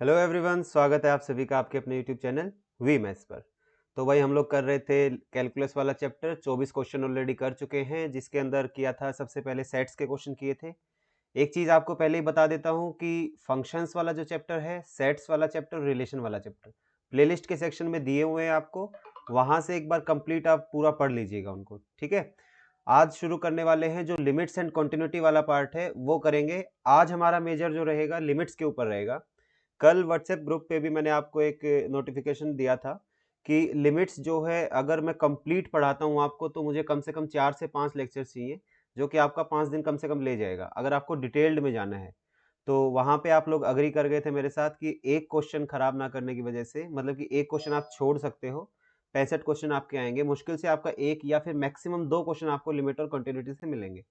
Hello everyone, स्वागत है आप सभी का आपके अपने यूट्यूब चैनल वी मैथ्स पर। तो भाई हम लोग कर रहे थे कैलकुलस वाला चैप्टर। 24 क्वेश्चन ऑलरेडी कर चुके हैं, जिसके अंदर किया था सबसे पहले सेट्स के क्वेश्चन किए थे। एक चीज़ आपको पहले ही बता देता हूँ कि फंक्शंस वाला जो चैप्टर है, सेट्स वाला चैप्टर, रिलेशन वाला चैप्टर प्लेलिस्ट के सेक्शन में दिए हुए हैं आपको, वहाँ से एक बार कंप्लीट आप पूरा पढ़ लीजिएगा उनको, ठीक है। आज शुरू करने वाले हैं जो लिमिट्स एंड कंटिन्यूटी वाला पार्ट है वो करेंगे। आज हमारा मेजर जो रहेगा लिमिट्स के ऊपर रहेगा। कल व्हाट्सएप ग्रुप पे भी मैंने आपको एक नोटिफिकेशन दिया था कि लिमिट्स जो है अगर मैं कंप्लीट पढ़ाता हूँ आपको तो मुझे कम से कम 4 से 5 लेक्चर चाहिए, जो कि आपका 5 दिन कम से कम ले जाएगा अगर आपको डिटेल्ड में जाना है। तो वहाँ पे आप लोग अग्री कर गए थे मेरे साथ कि एक क्वेश्चन खराब ना करने की वजह से, मतलब कि एक क्वेश्चन आप छोड़ सकते हो। 65 क्वेश्चन आपके आएंगे, मुश्किल से आपका एक या फिर मैक्सिमम 2 क्वेश्चन आपको लिमिट और कंटिन्यूटी से मिलेंगे।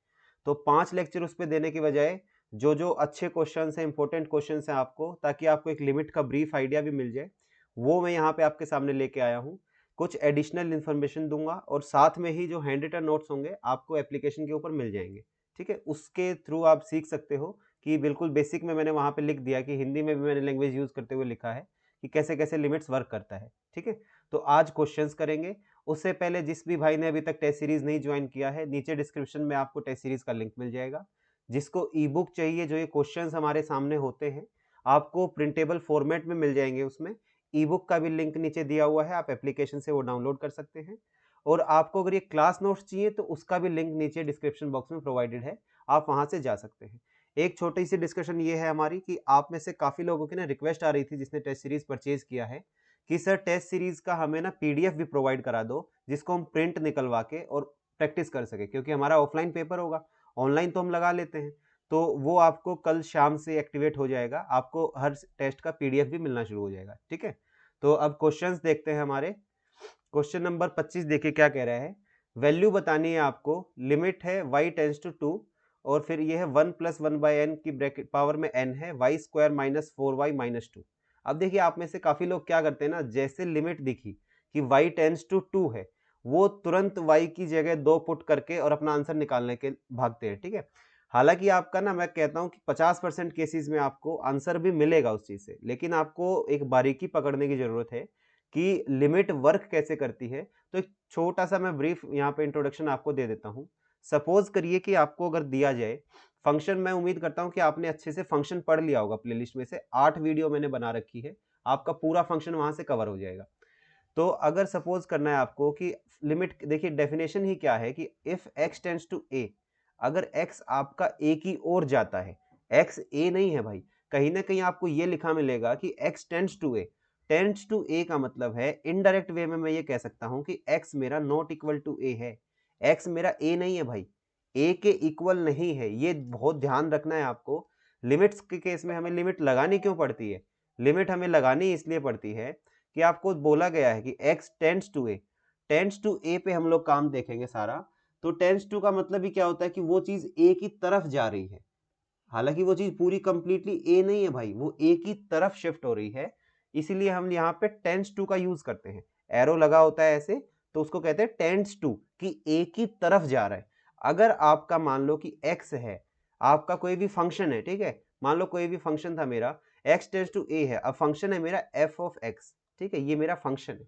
तो 5 लेक्चर उस पर देने की बजाय जो जो अच्छे क्वेश्चन हैं, इंपॉर्टेंट क्वेश्चन हैं आपको, ताकि आपको एक लिमिट का ब्रीफ आइडिया भी मिल जाए, वो मैं यहाँ पे आपके सामने लेके आया हूँ। कुछ एडिशनल इन्फॉर्मेशन दूंगा और साथ में ही जो हैंड रिटन नोट्स होंगे आपको एप्लीकेशन के ऊपर मिल जाएंगे, ठीक है। उसके थ्रू आप सीख सकते हो कि बिल्कुल बेसिक में मैंने वहाँ पे लिख दिया कि हिंदी में भी मैंने लैंग्वेज यूज करते हुए लिखा है कि कैसे कैसे लिमिट्स वर्क करता है, ठीक है। तो आज क्वेश्चंस करेंगे। उससे पहले जिस भी भाई ने अभी तक टेस्ट सीरीज नहीं ज्वाइन किया है, नीचे डिस्क्रिप्शन में आपको टेस्ट सीरीज का लिंक मिल जाएगा। जिसको ई बुक चाहिए, जो ये क्वेश्चंस हमारे सामने होते हैं आपको प्रिंटेबल फॉर्मेट में मिल जाएंगे, उसमें ई बुक का भी लिंक नीचे दिया हुआ है, आप एप्लीकेशन से वो डाउनलोड कर सकते हैं। और आपको अगर ये क्लास नोट्स चाहिए तो उसका भी लिंक नीचे डिस्क्रिप्शन बॉक्स में प्रोवाइडेड है, आप वहां से जा सकते हैं। एक छोटी सी डिस्कशन ये है हमारी कि आप में से काफी लोगों की ना रिक्वेस्ट आ रही थी जिसने टेस्ट सीरीज परचेज किया है कि सर टेस्ट सीरीज का हमें ना पीडीएफ भी प्रोवाइड करा दो, जिसको हम प्रिंट निकलवा के और प्रैक्टिस कर सके, क्योंकि हमारा ऑफलाइन पेपर होगा, ऑनलाइन तो हम लगा लेते हैं। तो वो आपको कल शाम से एक्टिवेट हो जाएगा, आपको हर टेस्ट का पीडीएफ भी मिलना शुरू हो जाएगा, ठीक है। तो अब क्वेश्चंस देखते हैं हमारे। क्वेश्चन नंबर 25 देखिए क्या कह रहा है। वैल्यू बतानी है आपको, लिमिट है y टेंस टू 2 और फिर ये है 1 प्लस 1/n की ब्रैकेट पावर में n है, y square minus 4y minus 2। अब देखिए आप में से काफी लोग क्या करते हैं ना, जैसे लिमिट दिखी कि y टेंस टू 2 है, वो तुरंत y की जगह 2 पुट करके और अपना आंसर निकालने के भागते हैं, ठीक है। हालांकि आपका ना, मैं कहता हूं कि 50% केसेस में आपको आंसर भी मिलेगा उस चीज से, लेकिन आपको एक बारीकी पकड़ने की जरूरत है कि लिमिट वर्क कैसे करती है। तो एक छोटा सा मैं ब्रीफ यहाँ पे इंट्रोडक्शन आपको दे देता हूँ। सपोज करिए कि आपको अगर दिया जाए फंक्शन, मैं उम्मीद करता हूँ कि आपने अच्छे से फंक्शन पढ़ लिया होगा, प्लेलिस्ट में से 8 वीडियो मैंने बना रखी है, आपका पूरा फंक्शन वहां से कवर हो जाएगा। तो अगर सपोज करना है आपको कि लिमिट, देखिए डेफिनेशन ही क्या है कि if x tends to a, अगर x आपका a की ओर जाता है, x a नहीं है भाई, कहीं ना कहीं आपको ये लिखा मिलेगा कि x tends to a। Tends to a का मतलब है इनडायरेक्ट वे में मैं ये कह सकता हूं कि x मेरा नॉट इक्वल टू a है। x मेरा a नहीं है भाई, a के इक्वल नहीं है, ये बहुत ध्यान रखना है आपको। लिमिट्स के केस में हमें लिमिट लगानी क्यों पड़ती है? लिमिट हमें लगानी इसलिए पड़ती है कि आपको बोला गया है कि x tends to a, tends to a पे हम लोग काम देखेंगे सारा। तो टेंड्स टू का मतलब ही क्या होता है कि वो चीज a की तरफ जा रही है। हालांकि वो चीज पूरी कंप्लीटली a नहीं है भाई, वो a की तरफ शिफ्ट हो रही है, इसीलिए हम यहाँ पे टेंड्स टू का यूज करते हैं। एरो लगा होता है ऐसे, तो उसको कहते हैं टेंड्स टू, कि a की तरफ जा रहा है। अगर आपका मान लो कि x है, आपका कोई भी फंक्शन है, ठीक है, मान लो कोई भी फंक्शन था मेरा, x टेंड्स टू a है, अब फंक्शन है मेरा f ऑफ x, ठीक है, ये मेरा फंक्शन है।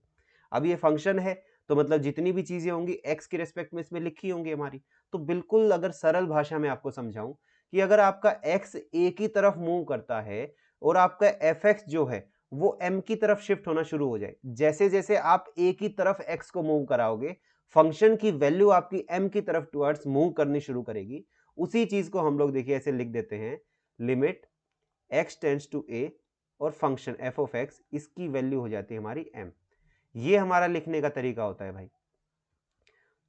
अब ये फंक्शन है तो मतलब जितनी भी चीजें होंगी x के रिस्पेक्ट में इसमें लिखी होंगी हमारी। तो बिल्कुल अगर सरल भाषा में आपको समझाऊं कि अगर आपका x a की तरफ मूव करता है और आपका fx जो है वो m की तरफ शिफ्ट होना शुरू हो जाए, जैसे जैसे आप a की तरफ x को मूव कराओगे, फंक्शन की वैल्यू आपकी m की तरफ टुवर्ड्स मूव करनी शुरू करेगी। उसी चीज को हम लोग देखिए ऐसे लिख देते हैं, limit x tends to a और फंक्शन f ऑफ x, इसकी वैल्यू हो जाती है हमारी m। ये हमारा लिखने का तरीका होता है भाई।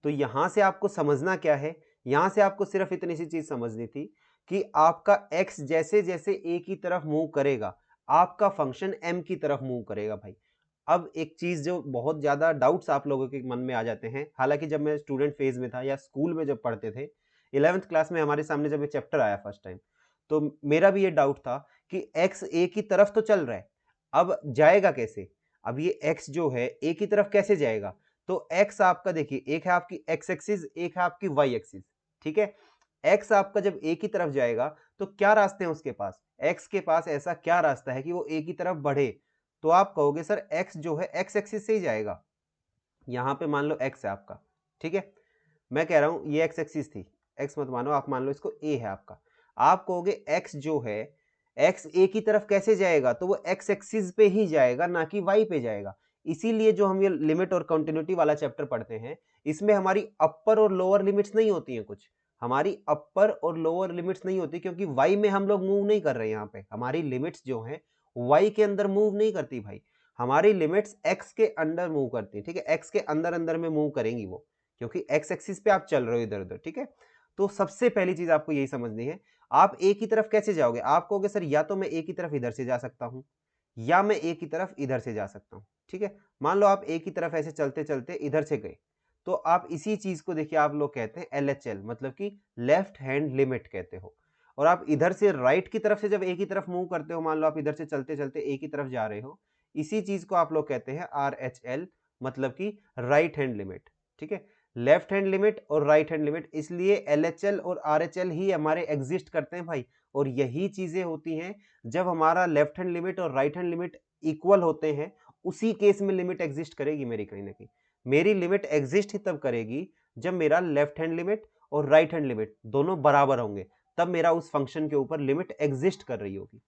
तो यहां से आपको समझना क्या है, यहां से आपको सिर्फ इतनी सी चीज समझनी थी कि आपका x जैसे जैसे a की तरफ मूव करेगा, आपका फंक्शन m की तरफ मूव करेगा भाई। अब एक चीज जो बहुत ज्यादा डाउट्स आप लोगों के मन में आ जाते हैं, हालांकि जब मैं स्टूडेंट फेज में था या स्कूल में जब पढ़ते थे, 11th क्लास में हमारे सामने जब ये चैप्टर आया फर्स्ट टाइम, तो मेरा भी ये डाउट था कि x a की तरफ तो चल रहा है, अब जाएगा कैसे? अब ये x जो है a की तरफ कैसे जाएगा? तो x आपका देखिए, एक है आपकी x एक्सिस, एक है आपकी y एक्सिस, ठीक है। x आपका जब a की तरफ जाएगा तो क्या रास्ते हैं उसके पास? x के पास ऐसा क्या रास्ता है कि वो a की तरफ बढ़े, तो आप कहोगे सर x जो है x एक्सिस से ही जाएगा। यहाँ पे मान लो x है आपका, ठीक है, मैं कह रहा हूँ ये x एक्सिस थी, x मत मानो, आप मान लो इसको a है आपका। आप कहोगे x जो है x a की तरफ कैसे जाएगा, तो वो x एक्सिस पे ही जाएगा, ना कि y पे जाएगा। इसीलिए जो हम ये लिमिट और कंटिन्यूटी वाला चैप्टर पढ़ते हैं, इसमें हमारी अपर और लोअर लिमिट्स नहीं होती हैं, कुछ हमारी अपर और लोअर लिमिट्स नहीं होती, क्योंकि y में हम लोग मूव नहीं कर रहे हैं। यहाँ पे हमारी लिमिट्स जो हैं y के अंदर मूव नहीं करती भाई, हमारी लिमिट्स x के अंदर मूव करती है, ठीक है, x के अंदर अंदर में मूव करेंगी वो, क्योंकि x एक्सिस पे आप चल रहे हो इधर उधर, ठीक है। तो सबसे पहली चीज आपको यही समझनी है, आप a की तरफ कैसे जाओगे, आप कहोगे सर या तो मैं a की तरफ इधर से जा सकता हूं, या मैं a की तरफ इधर से जा सकता हूं, ठीक है। मान लो आप a की तरफ ऐसे चलते चलते इधर से गए, तो आप इसी चीज को देखिए, आप लोग कहते हैं LHL, मतलब कि लेफ्ट हैंड लिमिट कहते हो। और आप इधर से राइट की तरफ से जब a की तरफ मूव करते हो, मान लो आप इधर से चलते चलते a की तरफ जा रहे हो, इसी चीज को आप लोग कहते हैं RHL, मतलब कि राइट हैंड लिमिट, ठीक है। लेफ्ट हैंड लिमिट और राइट हैंड लिमिट, इसलिए LHL और RHL ही हमारे एग्जिस्ट करते हैं भाई। और यही चीजें होती हैं जब हमारा लेफ्ट हैंड लिमिट और राइट हैंड लिमिट इक्वल होते हैं, उसी केस में लिमिट एग्जिस्ट करेगी मेरी, कहीं ना कहीं मेरी लिमिट एग्जिस्ट ही तब करेगी जब मेरा लेफ्ट हैंड लिमिट और राइट हैंड लिमिट दोनों बराबर होंगे, तब मेरा उस फंक्शन के ऊपर लिमिट एग्जिस्ट कर रही होगी,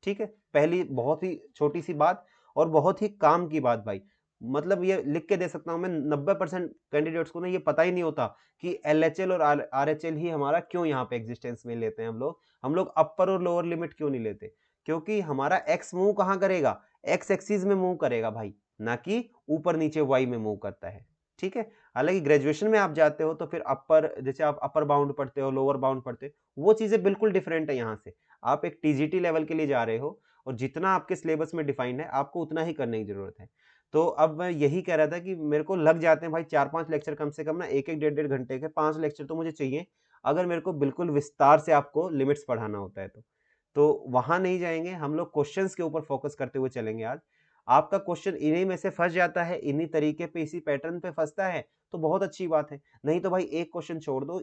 ठीक है। पहली बहुत ही छोटी सी बात और बहुत ही काम की बात भाई, मतलब ये लिख के दे सकता हूं मैं, 90% कैंडिडेट्स को ना ये पता ही नहीं होता कि LHL और RHL ही हमारा क्यों यहाँ पे एग्जिस्टेंस में लेते हैं हम लोग अपर और लोअर लिमिट क्यों नहीं लेते, क्योंकि हमारा x मूव कहाँ करेगा, x एक्सिस में मूव करेगा भाई, ना कि ऊपर नीचे y में मूव करता है, ठीक है। हालांकि ग्रेजुएशन में आप जाते हो तो फिर अपर, जैसे आप अपर बाउंड पढ़ते हो, लोअर बाउंड पढ़ते हो, वो चीजें बिल्कुल डिफरेंट है। यहाँ से आप एक TGT लेवल के लिए जा रहे हो, और जितना आपके सिलेबस में डिफाइंड है आपको उतना ही करने की जरूरत है। तो अब मैं यही कह रहा था कि मेरे को लग जाते हैं भाई 4-5 लेक्चर कम से कम ना, एक एक 1.5 घंटे के 5 लेक्चर तो मुझे चाहिए, अगर मेरे को बिल्कुल विस्तार से आपको लिमिट्स पढ़ाना होता है तो वहां नहीं जाएंगे हम लोग, क्वेश्चंस के ऊपर फोकस करते हुए चलेंगे। आज आपका क्वेश्चन इन्हीं में से फंस जाता है, इन्हीं तरीके पे, इसी पैटर्न पे फंसता है, तो बहुत अच्छी बात है, नहीं तो भाई एक क्वेश्चन छोड़ दो।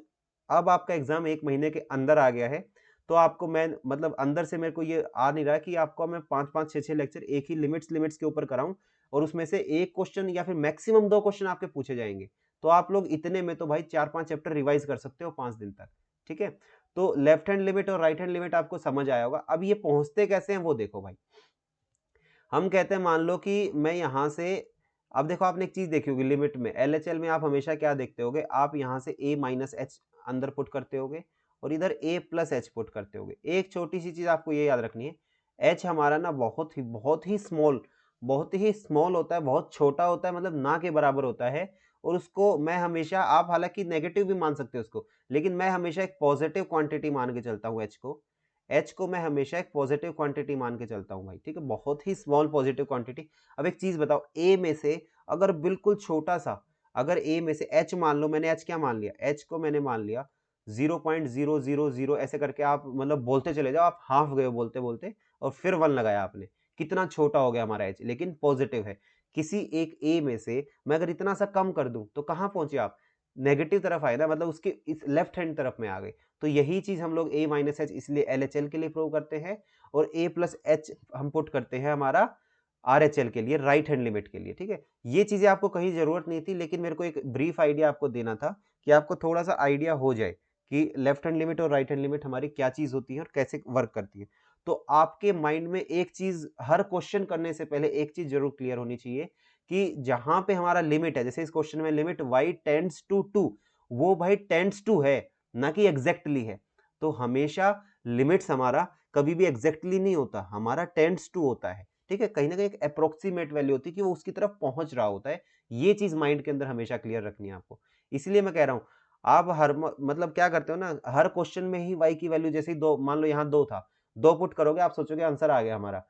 अब आपका एग्जाम 1 महीने के अंदर आ गया है, तो आपको मैं मतलब अंदर से मेरे को ये आ नहीं रहा कि आपको मैं 5-5 6-6 लेक्चर एक ही लिमिट्स के ऊपर कराऊं, और उसमें से एक क्वेश्चन या फिर मैक्सिमम 2 क्वेश्चन आपके पूछे जाएंगे, तो आप लोग इतने में तो भाई 4-5 चैप्टर रिवाइज कर सकते हो 5 दिन तक, ठीक है। तो लेफ्ट हैंड लिमिट और राइट हैंड लिमिट आपको समझ आया होगा। अब ये पहुंचते कैसे हैं वो देखो भाई, हम कहते हैं मान लो कि मैं यहां से, अब देखो आपने एक चीज देखी होगी लिमिट में, LHL में आप हमेशा क्या देखते होगे, आप यहां से a माइनस एच अंदर पुट करते होगे, और इधर a प्लस एच पुट करते होगे। एक छोटी सी चीज आपको ये याद रखनी है, h हमारा ना बहुत ही स्मॉल होता है, बहुत छोटा होता है, मतलब ना के बराबर होता है। और उसको मैं हमेशा, आप हालांकि नेगेटिव भी मान सकते हो उसको, लेकिन मैं हमेशा एक पॉजिटिव क्वांटिटी मान के चलता हूँ h को मैं हमेशा एक पॉजिटिव क्वांटिटी मान के चलता हूं भाई, ठीक है, बहुत ही स्मॉल पॉजिटिव क्वांटिटी। अब एक चीज बताओ, a में से अगर बिल्कुल छोटा सा, अगर a में से h मान लो, मैंने h क्या मान लिया, h को मैंने मान लिया 0.000, ऐसे करके आप मतलब बोलते चले जाओ, आप हाफ गए बोलते बोलते, और फिर 1 लगाया आपने, कितना छोटा हो गया हमारा h, लेकिन पॉजिटिव है। किसी एक a में से मैं अगर इतना सा कम कर दूं, तो कहां पहुंचे आप, नेगेटिव तरफ आए ना, मतलब उसके इस लेफ्ट हैंड तरफ में आ गए। तो यही चीज हम लोग a माइनस एच इसलिए LHL के लिए प्रूव करते हैं, और a प्लस एच हम पुट करते हैं हमारा RHL के लिए, राइट हैंड लिमिट के लिए, ठीक है। ये चीजें आपको कहीं जरूरत नहीं थी, लेकिन मेरे को एक ब्रीफ आइडिया आपको देना था कि आपको थोड़ा सा आइडिया हो जाए कि लेफ्ट हैंड लिमिट और राइट हैंड लिमिट हमारी क्या चीज होती है और कैसे वर्क करती है। तो आपके माइंड में एक चीज, हर क्वेश्चन करने से पहले एक चीज जरूर क्लियर होनी चाहिए कि जहां पे हमारा लिमिट है, जैसे इस क्वेश्चन में लिमिट y टेंड्स टू 2, वो भाई टेंड्स टू है, ना कि एग्जैक्टली है। तो हमेशा लिमिट्स हमारा कभी भी एग्जैक्टली नहीं होता, हमारा टेंड्स टू होता है, ठीक है, कहीं ना कहीं एक अप्रोक्सीमेट वैल्यू होती है कि वो उसकी तरफ पहुंच रहा होता है। ये चीज माइंड के अंदर हमेशा क्लियर रखनी है आपको। इसलिए मैं कह रहा हूं, आप हर मतलब क्या करते हो ना, हर क्वेश्चन में ही y की वैल्यू, जैसे ही 2 मान लो, यहाँ 2 था, 2 पुट करोगे, आप सोचोगे आंसर आ गया हमारा।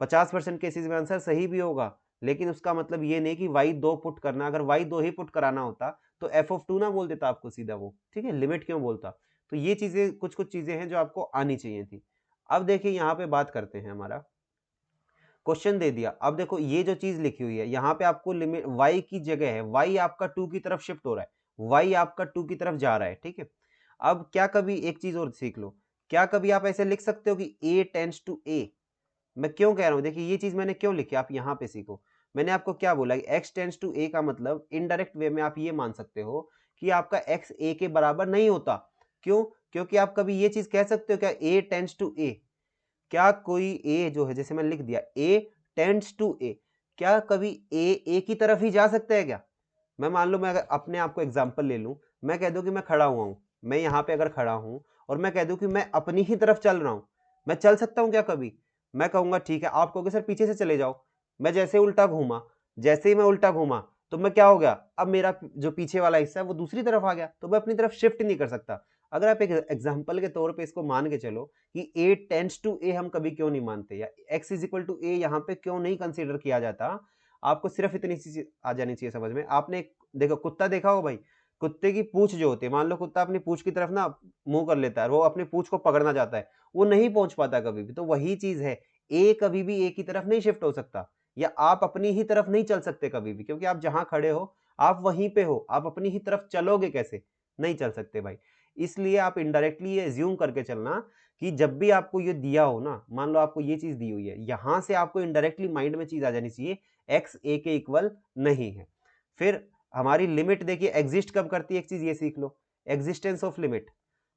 50% केसेस में आंसर सही भी होगा, लेकिन उसका मतलब ये नहीं कि y2 पुट करना, अगर y2 ही पुट कराना होता तो f(2) ना बोल देता आपको सीधा वो, ठीक है, लिमिट क्यों बोलता। तो ये चीजें, कुछ कुछ चीजें हैं जो आपको आनी चाहिए थी। अब देखिए यहाँ पे बात करते हैं, हमारा क्वेश्चन दे दिया, अब देखो ये जो चीज लिखी हुई है यहाँ पे, आपको लिमिट y की जगह है, y आपका 2 की तरफ शिफ्ट हो रहा है, y आपका 2 की तरफ जा रहा है, ठीक है। अब क्या, कभी एक चीज और सीख लो, क्या कभी आप ऐसे लिख सकते हो कि a टेंड्स टू a? मैं क्यों कह रहा हूँ, देखिए ये चीज मैंने क्यों लिखी, आप यहाँ पे सीखो। मैंने आपको क्या बोला कि x टेंड्स टू a का मतलब इनडायरेक्ट वे में आप ये मान सकते हो कि आपका x a के बराबर नहीं होता। क्यों? क्योंकि आप कभी ये चीज कह सकते हो क्या a टेंड्स टू a? क्या कोई a जो है, जैसे मैंने लिख दिया a टेंड्स टू a, क्या कभी a की तरफ ही जा सकता है क्या? मैं मान लो, मैं अगर अपने आप को एग्जांपल ले लूं, मैं कह दूं कि मैं खड़ा हुआ हूं, मैं यहाँ पे अगर खड़ा हूं और मैं कह दूं कि मैं अपनी ही तरफ चल रहा हूं, मैं चल सकता हूं क्या कभी? मैं कहूंगा ठीक है, आप कहोगे सर पीछे से चले जाओ। मैं जैसे उल्टा घूमा, जैसे ही मैं उल्टा घूमा तो मैं क्या हो गया, अब मेरा जो पीछे वाला हिस्सा है वो दूसरी तरफ आ गया, तो मैं अपनी तरफ शिफ्ट नहीं कर सकता। अगर आप एक एग्जाम्पल के तौर पर इसको मान के चलो कि a टेंड्स टू a हम कभी क्यों नहीं मानते, या x is equal to a यहाँ पे क्यों नहीं कंसिडर किया जाता, आपको सिर्फ इतनी चीज आ जानी चाहिए समझ में। आपने देखो कुत्ता देखा हो भाई, कुत्ते की पूंछ जो होती है, मान लो कुत्ता अपनी पूंछ की तरफ ना मुंह कर लेता है, वो अपनी पूंछ को पकड़ना चाहता है, वो नहीं पहुंच पाता कभी भी। तो वही चीज है, ए कभी भी ए की तरफ नहीं शिफ्ट हो सकता, या आप अपनी ही तरफ नहीं चल सकते कभी भी, क्योंकि आप जहां खड़े हो आप वहीं पे हो, आप अपनी ही तरफ चलोगे कैसे? नहीं चल सकते भाई। इसलिए आप इनडायरेक्टली ये एज्यूम करके चलना कि जब भी आपको ये दिया हो ना, मान लो आपको ये चीज दी हुई है, यहां से आपको इनडायरेक्टली माइंड में चीज आ जानी चाहिए, एक्स ए के इक्वल नहीं है। फिर हमारी लिमिट देखिए एग्जिस्ट कब करती है, एक चीज ये सीख लो, एग्जिस्टेंस ऑफ लिमिट।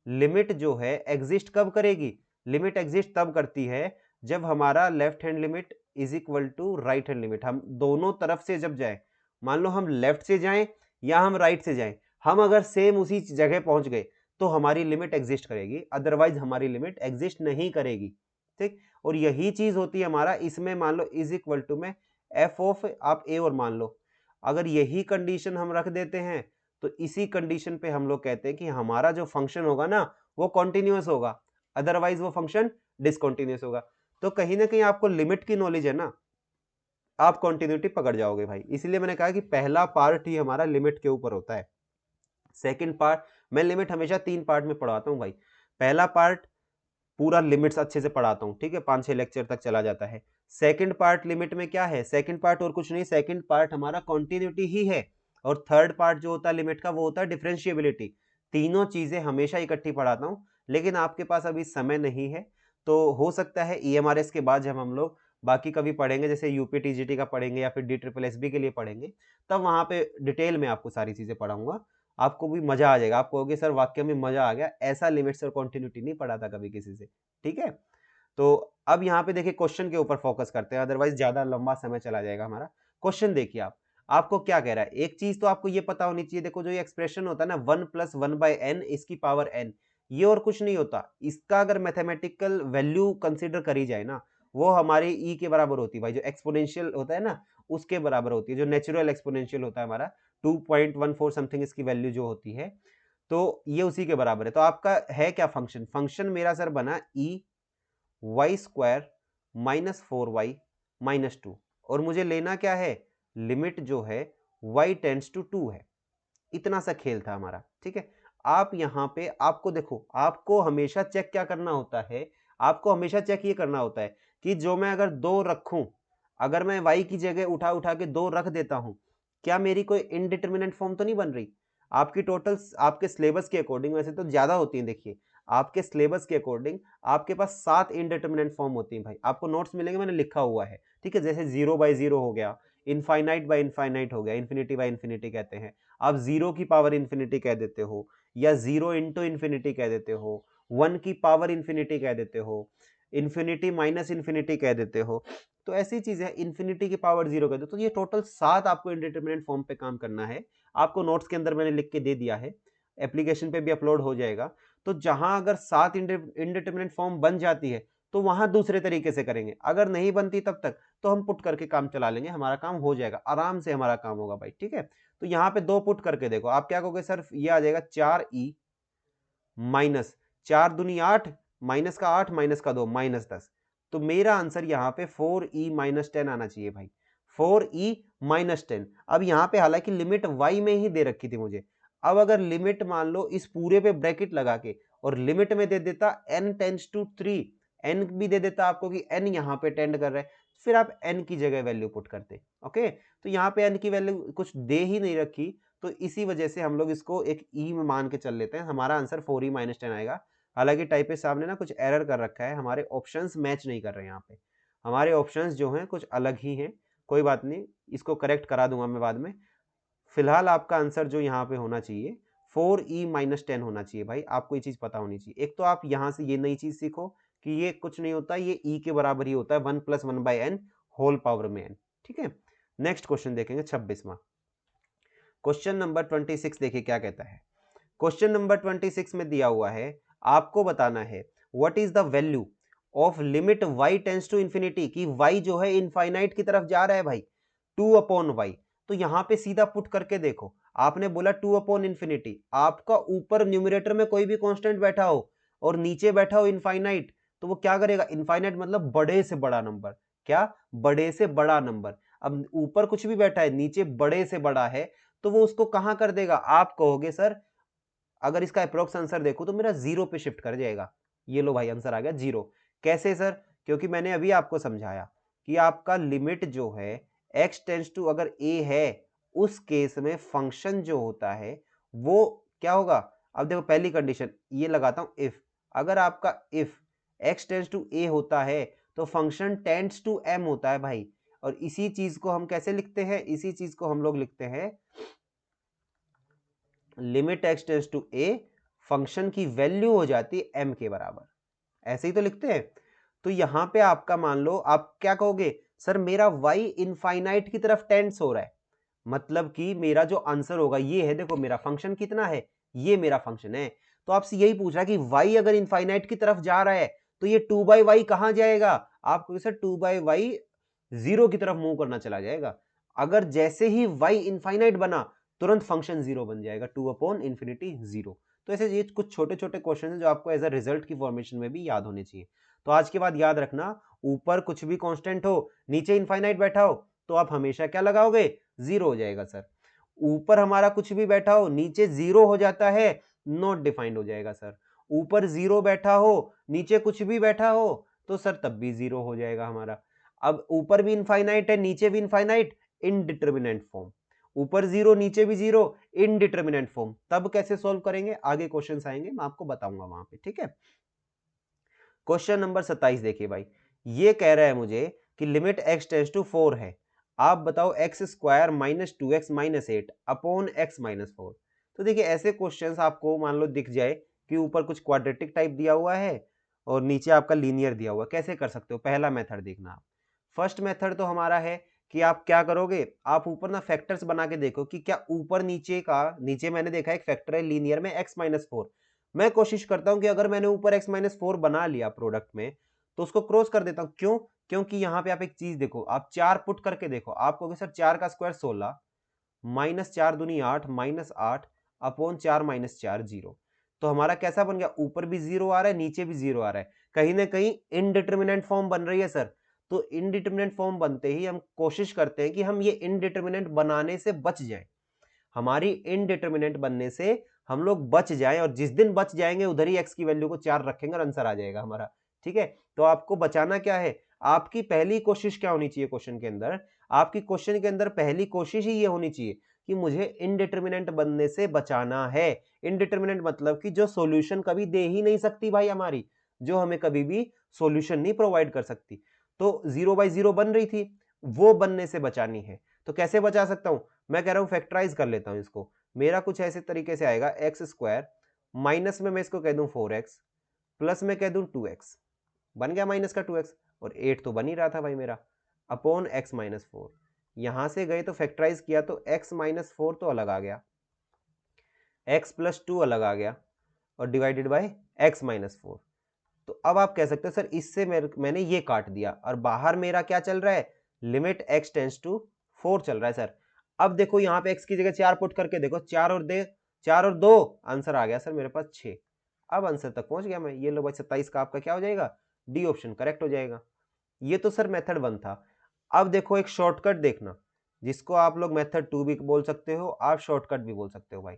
लिमिट जो है एग्जिस्ट कब करेगी? लिमिट एग्जिस्ट तब करती है जब हमारा left hand limit is equal to right hand limit, हम दोनों तरफ से जब जाए, मान लो हम लेफ्ट से जाएं या हम राइट से जाएं, हम अगर सेम उसी जगह पहुंच गए तो हमारी लिमिट एग्जिस्ट करेगी, अदरवाइज हमारी लिमिट एग्जिस्ट नहीं करेगी। ठीक, और यही चीज होती है हमारा इसमें, मान लो इज इक्वल टू में एफ ऑफ आप ए और मान लो, अगर यही कंडीशन हम रख देते हैं तो इसी कंडीशन पे हम लोग कहते हैं कि हमारा जो फंक्शन होगा ना वो कॉन्टिन्यूअस होगा, अदरवाइज वो फंक्शन डिसकॉन्टिन्यूअस होगा। तो कहीं ना कहीं आपको लिमिट की नॉलेज है ना, आप कॉन्टिन्यूटी पकड़ जाओगे भाई। इसलिए मैंने कहा कि पहला पार्ट ही हमारा लिमिट के ऊपर होता है। सेकंड पार्ट, मैं लिमिट हमेशा 3 पार्ट में पढ़ाता हूं भाई। पहला पार्ट पूरा लिमिट्स अच्छे से पढ़ाता हूं, ठीक है, 5-6 लेक्चर तक चला जाता है। सेकंड पार्ट लिमिट में क्या है, सेकंड पार्ट और कुछ नहीं, सेकंड पार्ट हमारा कॉन्टिन्यूटी ही है। और थर्ड पार्ट जो होता है लिमिट का वो होता है डिफरेंशिएबिलिटी। तीनों चीजें हमेशा इकट्ठी पढ़ाता हूं, लेकिन आपके पास अभी समय नहीं है, तो हो सकता है ईएमआरएस के बाद जब हम लोग बाकी कभी पढ़ेंगे, जैसे यूपी टीजीटी का पढ़ेंगे या फिर DSSB के लिए पढ़ेंगे, तब वहां पे डिटेल में आपको सारी चीजें पढ़ाऊंगा। आपको भी मजा आ जाएगा, आप कहोगे सर वाक्य में मजा आ गया, ऐसा लिमिट्स और कॉन्टिन्यूटी नहीं पढ़ा था कभी किसी से। ठीक है, तो अब यहाँ पे देखिए क्वेश्चन के ऊपर फोकस करते हैं, अदरवाइज ज्यादा लंबा समय चला जाएगा हमारा। क्वेश्चन देखिए आप, आपको क्या कह रहा है, एक चीज तो आपको ये पता होनी चाहिए, देखो जो ये एक्सप्रेशन होता है ना 1+1/n इसकी पावर n, ये और कुछ नहीं होता, इसका अगर मैथमेटिकल वैल्यू कंसिडर करी जाए ना, वो हमारी ई के बराबर होती है भाई, जो एक्सपोनेंशियल होता है ना उसके बराबर होती है, जो नेचुरल एक्सपोनेंशियल होता है हमारा 2.14 समथिंग इसकी वैल्यू जो होती है, तो ये उसी के बराबर है। तो आपका है क्या फंक्शन, फंक्शन मेरा सर बना y² -4y-2, और मुझे लेना क्या है, लिमिट जो है y टेंड्स टू 2 है। इतना सा खेल था हमारा, ठीक है। आप यहाँ पे आपको देखो, आपको हमेशा चेक क्या करना होता है, आपको हमेशा चेक ये करना होता है कि जो मैं अगर 2 रखूं, अगर मैं y की जगह उठा उठा के 2 रख देता हूं, क्या मेरी कोई इनडिटर्मिनेंट फॉर्म तो नहीं बन रही? आपकी टोटल आपके सिलेबस के अकॉर्डिंग वैसे तो ज्यादा होती है, देखिए आपके सिलेबस के अकॉर्डिंग आपके पास 7 इनडिटर्मिनेंट फॉर्म होती है भाई, आपको नोट्स मिलेंगे, मैंने लिखा हुआ है, ठीक है। जैसे 0/0 हो गया, इनफाइनाइट बाय इनफाइनाइट हो गया, इन्फिनिटी बाय इन्फिनिटी कहते हैं, आप 0 की पावर इन्फिनिटी कह देते हो, या 0 इंटू इन्फिनिटी कह देते हो, 1 की पावर इन्फिनिटी कह देते हो, इन्फिनिटी माइनस इन्फिनिटी कह देते हो, तो ऐसी चीज है, इन्फिनिटी की पावर 0 कह दो। तो ये टोटल 7 आपको इंडिटरमिनेंट फॉर्म पे काम करना है, आपको नोट्स के अंदर मैंने लिख के दे दिया है, एप्लीकेशन पे भी अपलोड हो जाएगा। तो जहां अगर 7 इंडिटरमिनेंट फॉर्म बन जाती है तो वहां दूसरे तरीके से करेंगे, अगर नहीं बनती तब तक तो हम पुट करके काम चला लेंगे, हमारा काम हो जाएगा, आराम से हमारा काम होगा भाई, ठीक है। तो यहाँ पे 2 पुट करके देखो, आप क्या कहोगे सर, ये आ जाएगा 4e माइनस 4×2 = 8, माइनस का 8 माइनस का 2 -10, तो मेरा आंसर यहाँ पे 4e-10 आना चाहिए भाई, 4e-10। अब यहाँ पे हालांकि लिमिट y में ही दे रखी थी मुझे, अब अगर लिमिट मान लो इस पूरे पे ब्रैकेट लगा के और लिमिट में दे देता n टेंड्स टू 3, n भी दे देता आपको कि n यहाँ पे टेंड कर रहा है, फिर आप n की जगह वैल्यू पुट करते, ओके। तो यहाँ पे n की वैल्यू कुछ दे ही नहीं रखी, तो इसी वजह से हम लोग इसको एक e में मान के चल लेते हैं, हमारा आंसर 4e-10 आएगा। हालांकि टाइपिस्ट साहब ने ना कुछ एरर कर रखा है, हमारे ऑप्शंस मैच नहीं कर रहे हैं यहाँ पे, हमारे ऑप्शंस जो हैं कुछ अलग ही हैं। कोई बात नहीं, इसको करेक्ट करा दूंगा मैं बाद में। फिलहाल आपका आंसर जो यहाँ पे होना चाहिए 4e-10 होना चाहिए भाई, आपको ये चीज पता होनी चाहिए। एक तो आप यहाँ से ये नई चीज सीखो कि ये कुछ नहीं होता, ये e के बराबर ही होता है 1 + 1/n होल पावर में n। ठीक है, नेक्स्ट क्वेश्चन देखेंगे 26वां। क्वेश्चन नंबर 26 देखिए क्या कहता है। क्वेश्चन नंबर 26 में दिया हुआ है, आपको बताना है what is the value of limit y tends to infinity, कि y जो है इनफाइनाइट की तरफ जा रहा है भाई, 2/y। तो यहां पे सीधा पुट करके देखो, आपने बोला 2/इंफिनिटी, आपका ऊपर न्यूमरेटर में कोई भी कांस्टेंट बैठा हो और नीचे बैठा हो इनफाइनाइट, तो वो क्या करेगा, इनफाइनाइट मतलब बड़े से बड़ा नंबर, क्या, बड़े से बड़ा नंबर। अब ऊपर कुछ भी बैठा है, नीचे बड़े से बड़ा है, तो वो उसको कहां कर देगा, आप कहोगे सर अगर इसका अप्रोक्स आंसर देखो तो मेरा 0 पे शिफ्ट कर जाएगा। ये लो भाई आंसर आ गया 0। कैसे सर, क्योंकि मैंने अभी आपको समझाया कि आपका लिमिट जो है x टेंड्स टू अगर a है, उस केस में फंक्शन जो होता है वो क्या होगा। अब देखो पहली कंडीशन ये लगाता हूं, इफ, अगर आपका if x tends to a होता है तो फंक्शन टेंड्स टू m होता है भाई। और इसी चीज को हम कैसे लिखते हैं, इसी चीज को हम लोग लिखते हैं limit x tends to a, function की वैल्यू हो जाती है m के बराबर, ऐसे ही तो लिखते हैं। तो यहां पे आपका मान लो आप क्या कहोगे, सर मेरा y इनफाइनाइट की तरफ टेंड्स हो रहा है, मतलब कि मेरा जो आंसर होगा ये है, देखो मेरा फंक्शन कितना है, ये मेरा फंक्शन है। तो आपसे यही पूछ रहा है कि y अगर इनफाइनाइट की तरफ जा रहा है तो ये 2/y कहां जाएगा, आपको सर 2/y 0 की तरफ मूव करना चला जाएगा। अगर जैसे ही y इनफाइनाइट बना तुरंत फंक्शन 0 बन जाएगा, 2/इंफिनिटी 0। तो ऐसे ये कुछ छोटे छोटे क्वेश्चन हैं जो आपको एज अ रिजल्ट की फॉर्मेशन में भी याद होने चाहिए। तो आज के बाद याद रखना, ऊपर कुछ भी कांस्टेंट हो, नीचे इनफाइनाइट बैठा हो, तो आप हमेशा क्या लगाओगे, 0 हो जाएगा सर। ऊपर हमारा कुछ भी बैठा हो, नीचे 0 हो जाता है, नॉट डिफाइंड हो जाएगा सर। ऊपर 0 बैठा हो, नीचे कुछ भी बैठा हो, तो सर तब भी 0 हो जाएगा हमारा। अब ऊपर भी इनफाइनाइट है, नीचे भी इनफाइनाइट, इनडिटरमिनेंट फॉर्म, ऊपर 0 नीचे भी 0, इनडिटरमिनेंट फॉर्म। तब कैसे सॉल्व करेंगे, आगे क्वेश्चंस आएंगे, मैं आपको बताऊंगा वहां पे, ठीक है। क्वेश्चन नंबर 27 देखिए भाई, ये कह रहा है मुझे कि लिमिट x टेंड्स टू 4 है, आप बताओ x² - 2x - 8 अपॉन x - 4। तो देखिए ऐसे क्वेश्चंस आपको मान लो दिख जाए कि ऊपर कुछ क्वाड्रेटिक टाइप दिया हुआ है और नीचे आपका लीनियर दिया हुआ है, कैसे कर सकते हो, पहला मेथड देखना आप। फर्स्ट मेथड तो हमारा है कि आप क्या करोगे, आप ऊपर ना फैक्टर्स बना के देखो कि क्या ऊपर नीचे का, नीचे मैंने देखा एक फैक्टर है लीनियर में x - 4, मैं कोशिश करता हूं कि अगर मैंने ऊपर x - 4 बना लिया प्रोडक्ट में तो उसको क्रॉस कर देता हूं। क्यों, क्योंकि यहां पे आप एक चीज देखो, आप 4 पुट करके देखो, आप कहोगे सर 4 का स्क्वायर 16, -4 दूनी 8, -8 अपॉन 4 - 4 0। तो हमारा कैसा बन गया, ऊपर भी 0 आ रहा है, नीचे भी 0 आ रहा है, कहीं ना कहीं इनडिटरमिनेंट फॉर्म बन रही है सर। तो इनडिटरमिनेंट फॉर्म बनते ही हम कोशिश करते हैं कि हम ये इनडिटरमिनेंट बनाने से बच जाएं, हमारी इनडिटरमिनेंट बनने से हम लोग बच जाएं, और जिस दिन बच जाएंगे उधर ही x की वैल्यू को 4 रखेंगे और आंसर आ जाएगा हमारा, ठीक है। तो आपको बचाना क्या है, आपकी पहली कोशिश क्या होनी चाहिए क्वेश्चन के अंदर, आपकी क्वेश्चन के अंदर पहली कोशिश ही ये होनी चाहिए कि मुझे इनडिटरमिनेंट बनने से बचाना है। इनडिटरमिनेंट मतलब कि जो सॉल्यूशन कभी दे ही नहीं सकती भाई हमारी, जो हमें कभी भी सॉल्यूशन नहीं प्रोवाइड कर सकती। तो 0/0 बन रही थी, वो बनने से बचानी है। तो कैसे बचा सकता हूं, मैं कह रहा हूं फैक्टराइज कर लेता हूं इसको। मेरा कुछ ऐसे तरीके से आएगा, x² माइनस में मैं इसको कह दूं 4x, प्लस में कह दूं 2x, बन गया माइनस का 2x, और 8 तो बन ही रहा था भाई मेरा, अपॉन x - 4। यहां से गए तो फैक्टराइज किया तो x - 4 तो अलग आ गया, x + 2 अलग आ गया, और डिवाइडेड बाय x - 4। तो अब आप कह सकते हो सर इससे मैंने ये काट दिया, और बाहर मेरा क्या चल रहा है, लिमिट x टेंड्स टू 4 चल रहा है सर। अब देखो यहाँ पे x की जगह 4 पुट करके देखो, 4 और 2 आंसर आ गया सर मेरे पास 6। अब आंसर तक पहुंच गया मैं, ये लो भाई 27 का आपका क्या हो जाएगा, डी ऑप्शन करेक्ट हो जाएगा। ये तो सर मेथड 1 था। अब देखो एक शॉर्टकट देखना, जिसको आप लोग मेथड 2 भी बोल सकते हो, आप शॉर्टकट भी बोल सकते हो भाई।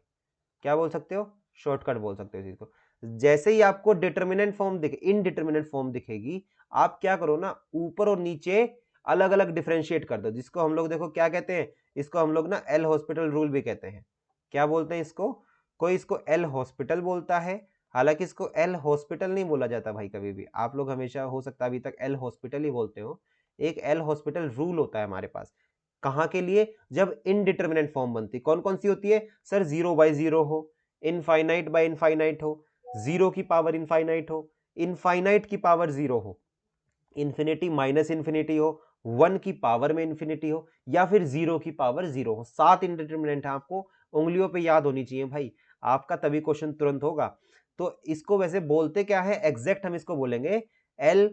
क्या बोल सकते हो, शॉर्टकट बोल सकते हो चीज को। जैसे ही आपको डिटरमिनेंट फॉर्म दिखे, इनडिटरमिनेंट फॉर्म दिखेगी, आप क्या करो ना, ऊपर और नीचे अलग अलग डिफरेंशिएट कर दो, जिसको हम लोग देखो क्या कहते हैं, इसको हम लोग ना एल हॉस्पिटल रूल भी कहते हैं। क्या बोलते हैं इसको, कोई इसको एल हॉस्पिटल बोलता है, हालांकि इसको एल हॉस्पिटल नहीं बोला जाता भाई कभी भी, आप लोग हमेशा हो सकता है अभी तक एल हॉस्पिटल ही बोलते हो। एक एल हॉस्पिटल रूल होता है हमारे पास, कहाँ के लिए, जब इनडिटर्मिनेंट फॉर्म बनती। कौन कौन सी होती है सर, 0/0 हो, इनफाइनाइट बाय इनफाइनाइट हो, 0 की पावर इनफाइनाइट हो, इनफाइनाइट की पावर 0 हो, इन्फिनिटी माइनस इन्फिनिटी हो, 1 की पावर में इन्फिनिटी हो, या फिर 0 की पावर 0 हो। 7 इंडिटरमिनेंट है, आपको उंगलियों पे याद होनी चाहिए भाई, आपका तभी क्वेश्चन तुरंत होगा। तो इसको वैसे बोलते क्या है एग्जैक्ट, हम इसको बोलेंगे एल,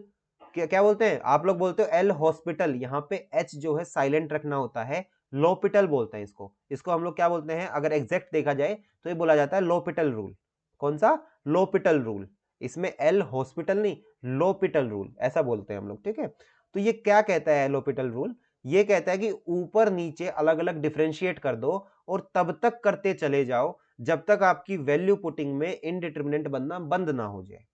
क्या बोलते हैं आप लोग, बोलते हो एल हॉस्पिटल, यहाँ पे एच जो है साइलेंट रखना होता है, लोपिटल बोलते हैं इसको हम लोग क्या बोलते हैं, अगर एग्जैक्ट देखा जाए तो ये बोला जाता है लोपिटल रूल। कौन सा, लोपिटल रूल। इसमें एल हॉस्पिटल नहीं, लोपिटल रूल ऐसा बोलते हैं हम लोग, ठीक है। तो ये क्या कहता है लोपिटल रूल, ये कहता है कि ऊपर नीचे अलग अलग डिफरेंशिएट कर दो और तब तक करते चले जाओ जब तक आपकी वैल्यू पुटिंग में इनडिटरमिनेंट बनना बंद ना हो जाए।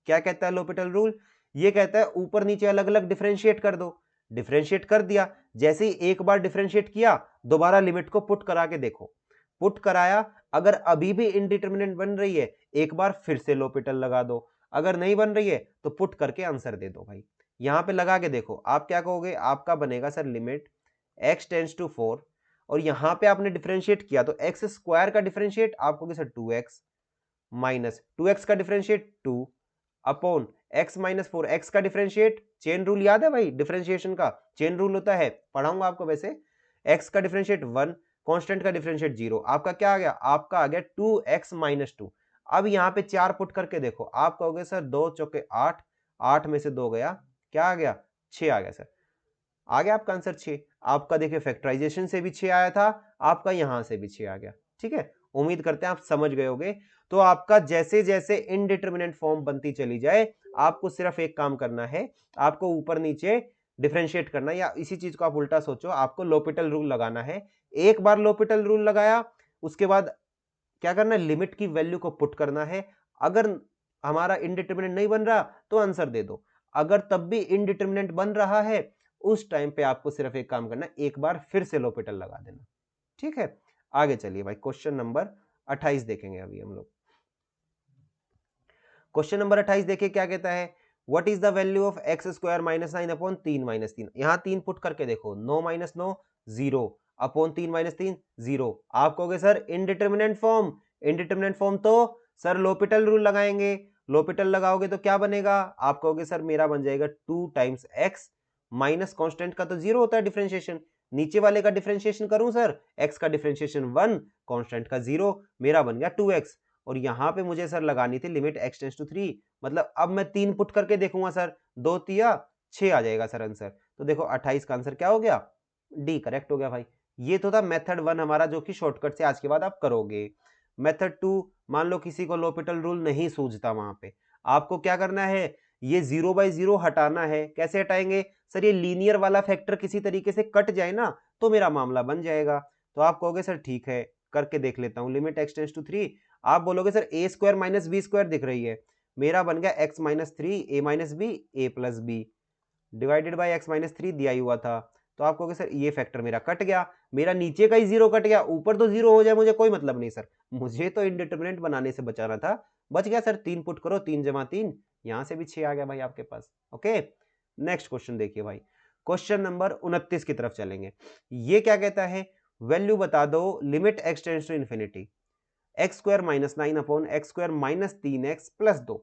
क्या कहता है लोपिटल रूल, ये कहता है ऊपर नीचे अलग अलग डिफरेंशिएट कर दो, डिफरेंशिएट कर दिया, जैसे ही एक बार डिफरेंशिएट किया दोबारा लिमिट को पुट करा के देखो, पुट कराया, अगर अभी भी इनडिटरमिनेंट बन रही है एक बार फिर से लोपिटल लगा दो, अगर नहीं बन रही है तो पुट करके आंसर दे दो भाई। यहां पे लगा के देखो, आप क्या कहोगे, आपका बनेगा sir limit x tends to 4, और यहां पे आपने डिफरेंशिएट किया तो एक्स स्क्वायर का डिफरेंशिएट आप कहोगे सर 2x, माइनस 2x का differentiate 2 upon x minus 4, x का डिफरेंशिएट, चेन रूल याद है भाई, डिफरेंशिएशन का चेन रूल होता है, पढ़ाऊंगा आपको वैसे। x का डिफरेंशिएट 1, कांस्टेंट का डिफरेंशिएट 0, आपका क्या आ गया, आपका आ गया 2x माइनस 2। अब यहाँ पे 4 पुट करके देखो, आप कहोगे सर 2 चौके 8, 8 में से 2 गया, क्या आ गया, 6 आ गया सर, आ गया आपका आंसर 6। आपका देखिए फैक्टराइजेशन से भी 6 आया था, आपका यहां से भी 6 आ गया, ठीक है। उम्मीद करते हैं आप समझ गए होगे। तो आपका जैसे जैसे इनडिटरमिनेंट फॉर्म बनती चली जाए, आपको सिर्फ एक काम करना है, आपको ऊपर नीचे डिफरेंशिएट करना, या इसी चीज को आप उल्टा सोचो, आपको लोपिटल रूल लगाना है। एक बार लोपिटल रूल लगाया, उसके बाद क्या करना है, लिमिट की वैल्यू को पुट करना है। अगर हमारा इनडिटरमिनेंट नहीं बन रहा तो आंसर दे दो, अगर तब भी इनडिटरमिनेंट बन रहा है उस टाइम पे आपको सिर्फ एक काम करना है, एक बार फिर से लोपिटल लगा देना, ठीक है। आगे चलिए भाई, क्वेश्चन नंबर 28 देखेंगे अभी हम लोग। क्वेश्चन नंबर 28 देखिए क्या कहता है, what is the value of x square minus 9 upon 3 minus 3। यहां 3 पुट करके देखो, 9 माइनस 9 0 अपॉन 3 माइनस 3 0। आप कहोगे सर इनडिटरमिनेंट फॉर्म, इनडिटरमिनेंट फॉर्म तो सर लोपिटल रूल लगाएंगे, लोपिटल लगाओगे तो क्या बनेगा, आप कहोगे सर मेरा बन जाएगा 2 टाइम्स एक्स माइनस कांस्टेंट का तो 0 होता है डिफरेंशिएशन, नीचे वाले का डिफरेंशिएशन करूं सर, x का डिफरेंशिएशन 1, कांस्टेंट का 0, मेरा बन गया 2x। और यहां पे मुझे सर लगानी थी लिमिट x टेंड्स टू 3, मतलब अब मैं 3 पुट करके देखूंगा सर, 2 तिया 6 आ जाएगा सर आंसर। तो देखो 28 का आंसर क्या हो गया, डी करेक्ट हो गया भाई। ये तो था मेथड 1 हमारा, जो कि शॉर्टकट से आज के बाद आप करोगे। मेथड 2, मान लो किसी को लोपिटल रूल नहीं सूझता, वहां पे आपको क्या करना है, ये 0/0 हटाना है। कैसे हटाएंगे सर, ये लीनियर वाला फैक्टर किसी तरीके से कट जाए ना तो मेरा मामला बन जाएगा। तो आप कहोगे सर ठीक है करके देख लेता हूं, लिमिट x टेंड्स टू 3, आप बोलोगे sir a square minus B square दिख रही है, मेरा बन गया x minus 3 a minus B a plus B divided by x minus 3 दिया ही हुआ था। तो आप कहोगे सर ये फैक्टर मेरा कट गया, मेरा नीचे का ही 0 कट गया, ऊपर तो 0 हो जाए मुझे कोई मतलब नहीं सर, मुझे तो इनडिटरमिनेंट बनाने से बचाना था, बच गया सर। 3 पुट करो, 3 जमा 3, यहां से भी 6 आ गया भाई आपके पास। ओके, नेक्स्ट क्वेश्चन देखिए भाई, क्वेश्चन नंबर 29 की तरफ चलेंगे। ये क्या कहता है, वैल्यू बता दो limit x tends to infinity X square minus 9 upon x square minus 3x plus 2,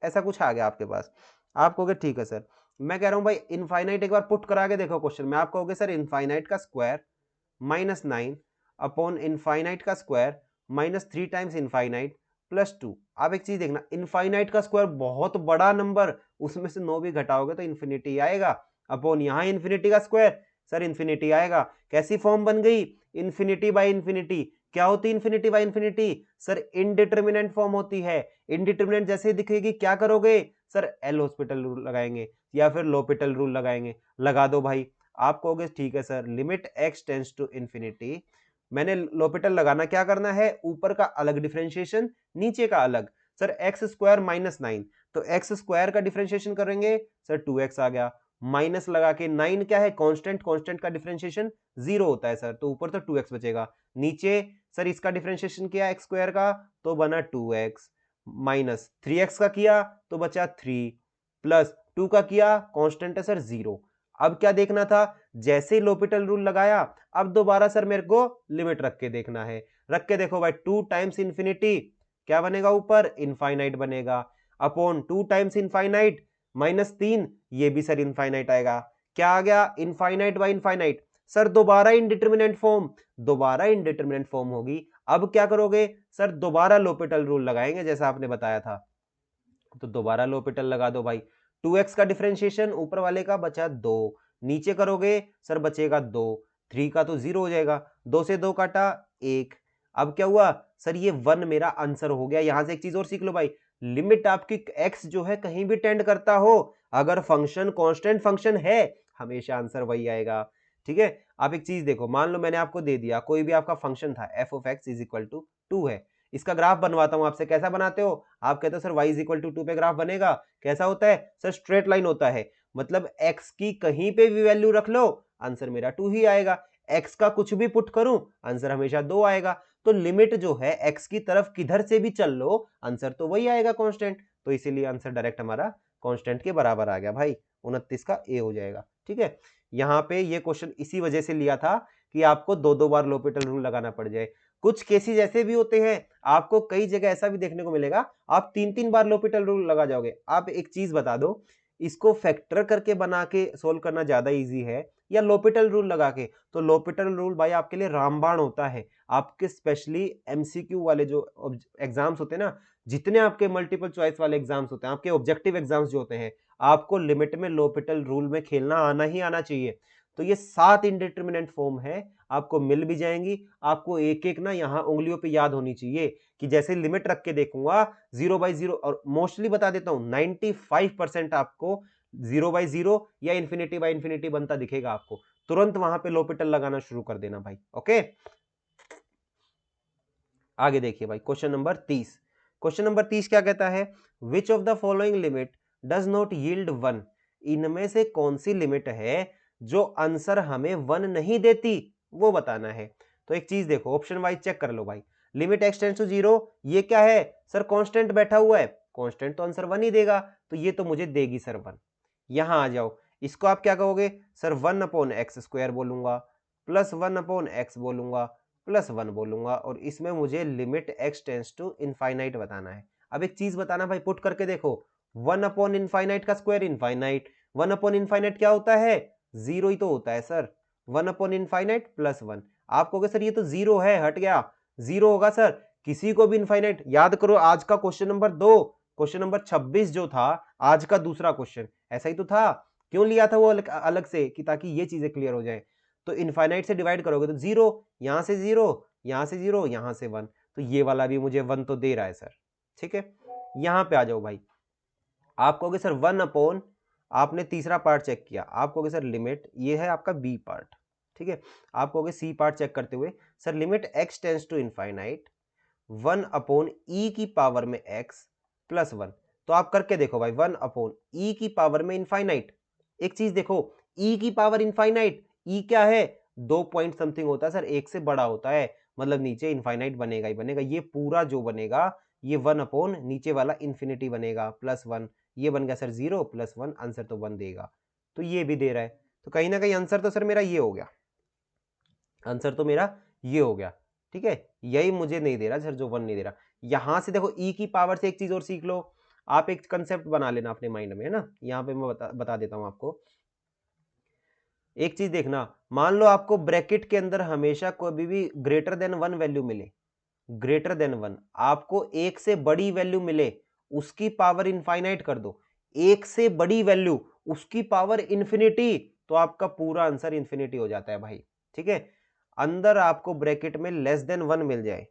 ऐसा कुछ आ गया आपके पास। आप कहोगे ठीक है सर, मैं कह रहा हूं भाई इनफाइनाइट एक बार पुट करा के देखो क्वेश्चन में। आप कहोगे सर इनफाइनाइट का स्क्वायर माइनस 9 अपॉन इनफाइनाइट का square minus 3 times infinite plus 2। आप एक चीज देखना, इनफाइनाइट का स्क्वायर बहुत बड़ा नंबर, उसमें से 9 भी घटाओगे तो इन्फिनिटी आएगा, अपॉन यहां इन्फिनिटी का स्क्वायर, सर इन्फिनिटी आएगा। कैसी फॉर्म बन गई, इन्फिनिटी बाई इन्फिनिटी। क्या होती है infinity by infinity, sir indeterminate form होती है। इनडिटरमिनेंट जैसे दिखेगी क्या करोगे सर, एल हॉस्पिटल रूल लगाएंगे या फिर लोपिटल रूल लगाएंगे, लगा दो भाई। आप कहोगे ठीक है sir, limit x tends to infinity, मैंने लोपिटल लगाना, क्या करना है, ऊपर का अलग डिफरेंशिएशन नीचे का अलग। सर एक्स स्क्वायर माइनस 9, तो एक्स स्क्वायर का डिफरेंशिएशन करेंगे सर 2x आ गया, माइनस लगा के 9 क्या है कांस्टेंट, कांस्टेंट का डिफरेंशिएशन 0 होता है सर, तो ऊपर तो 2x बचेगा, नीचे सर इसका डिफरेंशिएशन किया एक्स स्क्वायर का तो बना 2x माइनस 3x का किया तो बचा 3 प्लस 2 का किया कांस्टेंट है सर 0। अब क्या देखना था, जैसे ही लोपिटल रूल लगाया अब दोबारा सर मेरे को लिमिट रख के देखना है। रख के देखो भाई 2 टाइम्स इंफिनिटी क्या बनेगा, ऊपर इनफाइनाइट बनेगा, अपॉन 2 टाइम्स इनफाइनाइट माइनस 3 ये भी सर इनफाइनाइट आएगा। क्या आ गया, इनफाइनाइट बाय इनफाइनाइट। सर दोबारा इनडिटरमिनेंट फॉर्म, दोबारा इनडिटरमिनेंट फॉर्म होगी। अब क्या करोगे सर, दोबारा लोपिटल रूल लगाएंगे जैसा आपने बताया था। तो दोबारा लोपिटल लगा दो भाई। 2x का डिफरेंशिएशन ऊपर वाले का बचा 2, नीचे करोगे सर बचेगा 2, 3 का तो 0 हो जाएगा, 2 से 2 काटा 1। अब क्या हुआ सर, ये 1 मेरा आंसर हो गया। यहां से एक चीज और सीख लो भाई, लिमिट आपकी x जो है कहीं भी टेंड करता हो, अगर फंक्शन कांस्टेंट फंक्शन है हमेशा आंसर वही आएगा। ठीक है, आप एक चीज देखो, मान लो मैंने आपको दे दिया कोई भी आपका फंक्शन था f of x is equal to 2 है, इसका ग्राफ बनवाता हूं आपसे, कैसा बनाते हो आप, कहते हो sir y is equal to 2 पे ग्राफ बनेगा। कैसा होता है सर, स्ट्रेट लाइन होता है, मतलब x की कहीं पे भी वैल्यू रख लो आंसर मेरा 2 ही आएगा, x का कुछ भी पुट करूं आंसर हमेशा 2 आएगा। तो लिमिट जो है x की तरफ किधर से भी चल लो आंसर तो वही आएगा कांस्टेंट, तो इसीलिए आंसर डायरेक्ट हमारा कांस्टेंट के बराबर आ गया भाई, 29 का ए हो जाएगा। ठीक है, यहाँ पे ये क्वेश्चन इसी वजह से लिया था कि आपको दो दो बार लोपिटल रूल लगाना पड़ जाए। कुछ केसेस ऐसे भी होते हैं, आपको कई जगह ऐसा भी देखने को मिलेगा आप 3-3 बार लोपिटल रूल लगा जाओगे। आप एक चीज बता दो, इसको फैक्टर करके बना के सोल्व करना ज्यादा इजी है या लोपिटल रूल लगा के? तो लोपिटल रूल भाई आपके लिए रामबाण होता है। आपके स्पेशली एमसीक्यू वाले जो एग्जाम्स होते हैं ना, जितने आपके मल्टीपल चॉइस वाले एग्जाम्स होते हैं, आपके ऑब्जेक्टिव एग्जाम्स जो होते हैं, आपको लिमिट में लोपिटल रूल में खेलना आना ही आना चाहिए। तो ये 7 इंडिटरमिनेंट फॉर्म है, आपको मिल भी जाएंगी, आपको एक एक ना यहाँ उंगलियों पे याद होनी चाहिए कि जैसे लिमिट रख के देखूंगा 0/0, और मोस्टली बता देता हूं 95% आपको 0/0 या इन्फिनिटी बाय इन्फिनिटी बनता दिखेगा आपको, तुरंत वहां पे लोपिटल लगाना शुरू कर देना भाई। ओके, आगे देखिए भाई क्वेश्चन नंबर 30। क्वेश्चन नंबर 30 क्या कहता है, which of the following limit does not yield 1? इनमें से कौन सी लिमिट है जो आंसर हमें 1 नहीं देती, वो बताना है। तो एक चीज देखो, ऑप्शन वाइज चेक कर लो भाई। लिमिट x टेंड्स टू 0, ये क्या है सर, कांस्टेंट बैठा हुआ है, कांस्टेंट तो आंसर 1 ही देगा, तो ये तो मुझे देगी सर 1। यहां आ जाओ, इसको आप क्या कहोगे सर, 1/x² बोलूंगा, प्लस 1/x बोलूंगा, प्लस 1 बोलूंगा, और इसमें मुझे limit x tends to infinite बताना है। अब एक चीज बताना भाई, पुट करके देखो, 1/इनफाइनाइट का स्क्वायर इनफाइनाइट, 1/इनफाइनाइट क्या होता है, 0 ही तो होता है सर, 1/इनफाइनाइट प्लस 1। आप कहोगे सर ये तो 0 है, हट गया, 0 होगा सर, किसी को भी इनफाइनाइट याद करो। आज का क्वेश्चन नंबर 2, क्वेश्चन नंबर 26 जो था आज का दूसरा क्वेश्चन, ऐसा ही तो था। क्यों लिया था वो अलग से, कि ताकि ये चीजें क्लियर हो जाए। तो इनफाइनाइट से डिवाइड करोगे तो 0, यहां से 0, यहां से 0, यहां से 1, तो ये वाला भी मुझे 1 तो दे रहा है सर। ठीक है, यहां पे आ जाओ भाई, आप कहोगे सर 1/, आपने तीसरा पार्ट चेक किया, आप कहोगे सर लिमिट, ये है आपका बी पार्ट। ठीक है, आप कहोगे सी पार्ट चेक करते हुए sir, limit x tends to infinite 1/e की पावर में x प्लस 1। तो आप करके देखो भाई, 1/e की पावर में इनफाइनाइट। एक चीज देखो, e की पावर इनफाइनाइट, e क्या है, 2 पॉइंट समथिंग होता है सर, एक से बड़ा होता है, मतलब नीचे इनफाइनाइट बनेगा ही बनेगा। ये पूरा जो बनेगा ये 1/, नीचे वाला इंफिनिटी बनेगा प्लस 1, ये बन गया सर 0 प्लस 1, आंसर तो 1 देगा। तो ये भी दे रहा है, तो कहीं ना कहीं आंसर तो सर मेरा ये हो गया, आंसर तो मेरा ये हो गया। ठीक है, यही मुझे नहीं दे रहा सर, जो 1 नहीं दे रहा। यहां से देखो e की पावर से एक चीज और सीख लो, आप एक कंसेप्ट बना लेना अपने माइंड में, है ना। यहाँ पे मैं बता देता हूं आपको, एक चीज देखना, मान लो आपको ब्रैकेट के अंदर हमेशा कोई भी ग्रेटर देन 1 वैल्यू मिले, ग्रेटर देन 1, आपको एक से बड़ी वैल्यू मिले, उसकी पावर इनफाइनाइट कर दो, एक से बड़ी वैल्यू उसकी पावर इन्फिनिटी, तो आपका पूरा आंसर इन्फिनिटी हो जाता है भाई। ठीक है, अंदर आपको ब्रैकेट में लेस देन 1 मिल जाए,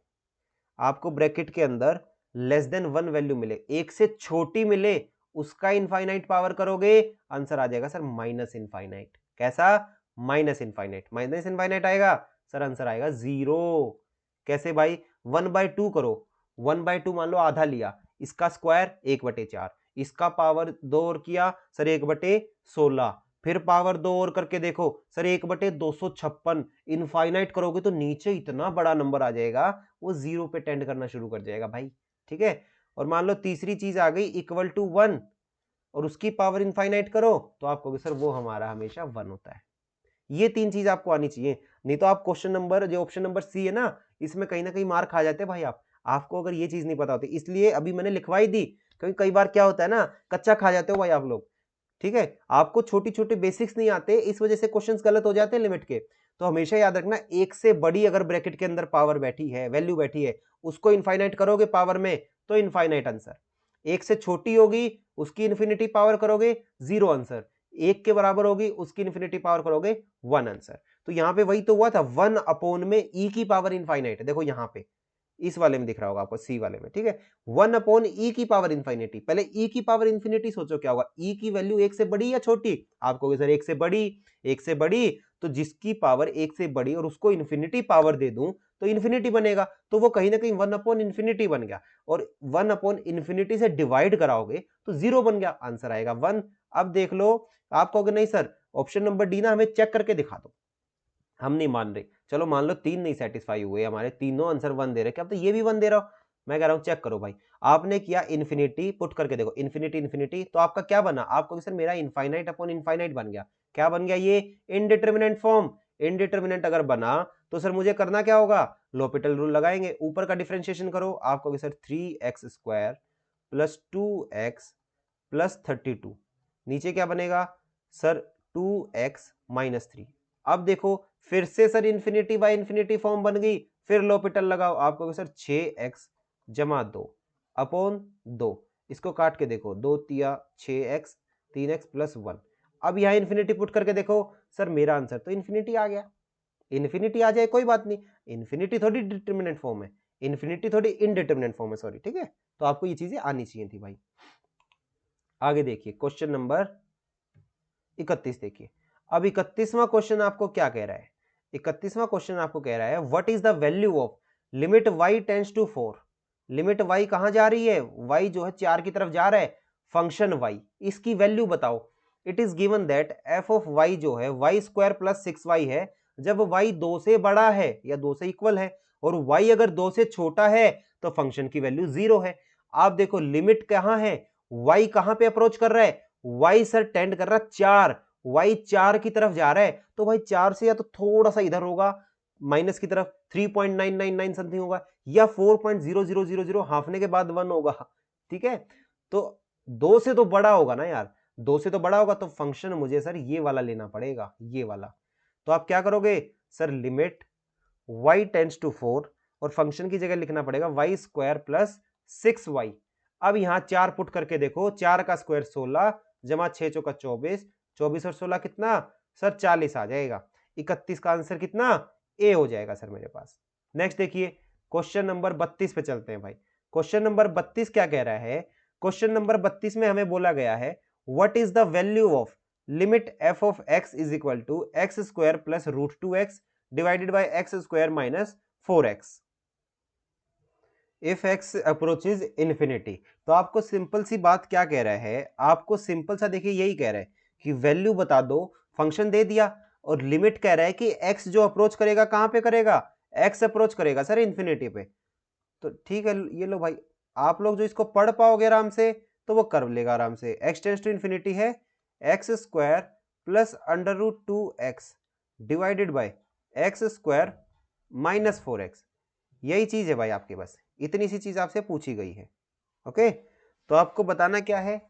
आपको ब्रैकेट के अंदर लेस देन 1 वैल्यू मिले, एक से छोटी मिले, उसका इनफाइनाइट पावर करोगे, आंसर आ जाएगा सर माइनस इनफाइनाइट। कैसा, माइनस इनफाइनाइट, माइनस इनफाइनाइट आएगा सर, आंसर आएगा 0। कैसे भाई, 1/2 करो, 1/2 मान लो आधा लिया, इसका स्क्वायर 1/4, इसका पावर 2 और किया सर 1/16, फिर पावर 2 और करके देखो सर 1/256, इनफाइनाइट करोगे तो नीचे इतना बड़ा नंबर आ जाएगा, वो 0 पे टेंड करना शुरू कर जाएगा भाई। ठीक है, और मान लो तीसरी चीज आ गई इक्वल टू 1 और उसकी पावर इनफाइनाइट करो तो आप कहोगे सर वो हमारा हमेशा 1 होता है। ये 3 चीज आपको आनी चाहिए, नहीं तो आप क्वेश्चन नंबर जो ऑप्शन नंबर सी है ना, इसमें कहीं ना कहीं मार खा जाते हैं भाई आपको अगर ये चीज नहीं पता होती। इसलिए अभी मैंने लिखवाई दी, क्योंकि कई बार क्या होता है ना, कच्चा खा जाते हो भाई आप लोग, ठीक है, आपको छोटी छोटी बेसिक्स नहीं आते, इस वजह से क्वेश्चंस गलत हो जाते हैं लिमिट के। तो हमेशा याद रखना, एक से बड़ी अगर ब्रैकेट के अंदर पावर बैठी है, वैल्यू बैठी है, उसको इनफाइनाइट करोगे पावर में तो इनफाइनाइट आंसर। एक से छोटी होगी उसकी इन्फिनिटी पावर करोगे 0 आंसर, एक के बराबर होगी उसकी इन्फिनिटी पावर करोगे 1 आंसर। तो यहां पे वही तो हुआ था, 1 अपॉन में ई की पावर इनफाइनाइट, देखो यहां पे इस वाले में दिख रहा होगा आपको, सी वाले में, ठीक है, 1 अपॉन ई की पावर इनफिनिटी। पहले ई की पावर इनफिनिटी सोचो क्या होगा, ई की वैल्यू एक से बड़ी या छोटी, आप कहोगे सर एक से बड़ी, एक से बड़ी, तो जिसकी पावर एक से बड़ी और उसको इन्फिनिटी पावर दे दूं तो इन्फिनिटी बनेगा, तो वो कहीं ना कहीं 1 अपॉन इन्फिनिटी बन गया, और 1 अपॉन इन्फिनिटी से डिवाइड कराओगे तो 0 बन गया, आंसर आएगा 1। अब देख लो, आप कहोगे नहीं सर ऑप्शन नंबर डी ना हमें चेक करके दिखा दो, हम नहीं मान रहे, चलो मान लो 3 नहीं सेटिस्फाई हुए हमारे, तीनों आंसर 1 दे रहे, क्या अब तो ये भी 1 दे रहा हो, मैं कह रहा हूं चेक करो भाई। आपने किया इन्फिनिटी, पुट करके देखो इन्फिनिटी इन्फिनिटी, तो आपका क्या बना, आपको सर मेरा इनफाइनाइट अपॉन इनफाइनाइट बन गया, क्या बन गया ये, इनडिटरमिनेंट फॉर्म। इनडिटरमिनेंट अगर बना तो सर मुझे करना क्या होगा, l'Hopital रूल लगाएंगे, ऊपर का डिफरेंशिएशन करो, आप कहोगे sir 3x² plus 2x plus 32, नीचे क्या बनेगा सर 2x माइनस 3। अब देखो फिर से sir infinity by infinity form बन गई, फिर l'Hopital लगाओ, आप कहोगे सर 6x जमा 2 अपॉन 2, इसको काट के देखो 2 तिया 6x 3x प्लस 1। अब यहां इन्फिनिटी पुट करके देखो, सर मेरा आंसर तो इन्फिनिटी आ गया, इन्फिनिटी आ जाए कोई बात नहीं, इन्फिनिटी थोड़ी डिटरमिनेंट फॉर्म है, इन्फिनिटी थोड़ी इनडिटरमिनेंट फॉर्म है, सॉरी, ठीक है, तो आपको ये चीजें आनी चाहिए थी भाई। आगे देखिए क्वेश्चन नंबर 31 देखिए। अब 31वां क्वेश्चन आपको क्या कह रहा है, 31वां क्वेश्चन आपको कह रहा है what is the value of limit y tends to 4। Limit y कहां जा रही है, y जो है 4 की तरफ जा रहा है, फंक्शन y, इसकी वैल्यू बताओ। It is given that f of y जो है y² प्लस 6y है, जब y 2 से बड़ा है या 2 से इक्वल है, और y अगर 2 से छोटा है तो फंक्शन की वैल्यू 0 है। आप देखो लिमिट कहां है, y कहां पे अप्रोच कर रहा है, y सर टेंड कर रहा है 4, y 4 की तरफ जा रहा है, तो भाई 4 से या तो थोड़ा सा इधर होगा माइनस की तरफ 3.999 समथिंग होगा, या 4.0000 हाफने के बाद 1 होगा, ठीक है, तो 2 से तो बड़ा होगा ना यार, 2 से तो बड़ा होगा, तो फंक्शन मुझे सर ये वाला लेना पड़ेगा, ये वाला। तो आप क्या करोगे sir, limit y tends to 4 और फंक्शन की जगह लिखना पड़ेगा y² प्लस 6y। अब यहां 4 पुट करके देखो, 4 का स्क्वायर 16 जमा 6 चौका 24, 24 और 16 कितना सर 40 आ जाएगा, 31 का आंसर कितना ए हो जाएगा सर मेरे पास। नेक्स्ट देखिए क्वेश्चन नंबर 32 पे चलते हैं भाई। क्वेश्चन नंबर 32 क्या कह रहा है, क्वेश्चन नंबर 32 में हमें बोला गया है what is the value of limit f of x is equal to x² plus √2x divided by x² minus 4x if x approaches infinity. तो आपको सिंपल सी बात क्या कह रहा है, आपको सिंपल सा देखिए यही कह रहा है कि वैल्यू बता दो, फंक्शन दे दिया, और लिमिट कह रहा है कि x जो अप्रोच करेगा कहां पे करेगा, x अप्रोच करेगा सर इन्फिनिटी पे। तो ठीक है ये लो भाई, आप लोग जो इसको पढ़ पाओगे आराम से तो वो कर लेगा आराम से, x टेंड्स टू इन्फिनिटी है x² plus √2x divided by x² minus 4x, यही चीज है भाई आपके पास, इतनी सी चीज आपसे पूछी गई है। ओके, तो आपको बताना क्या है,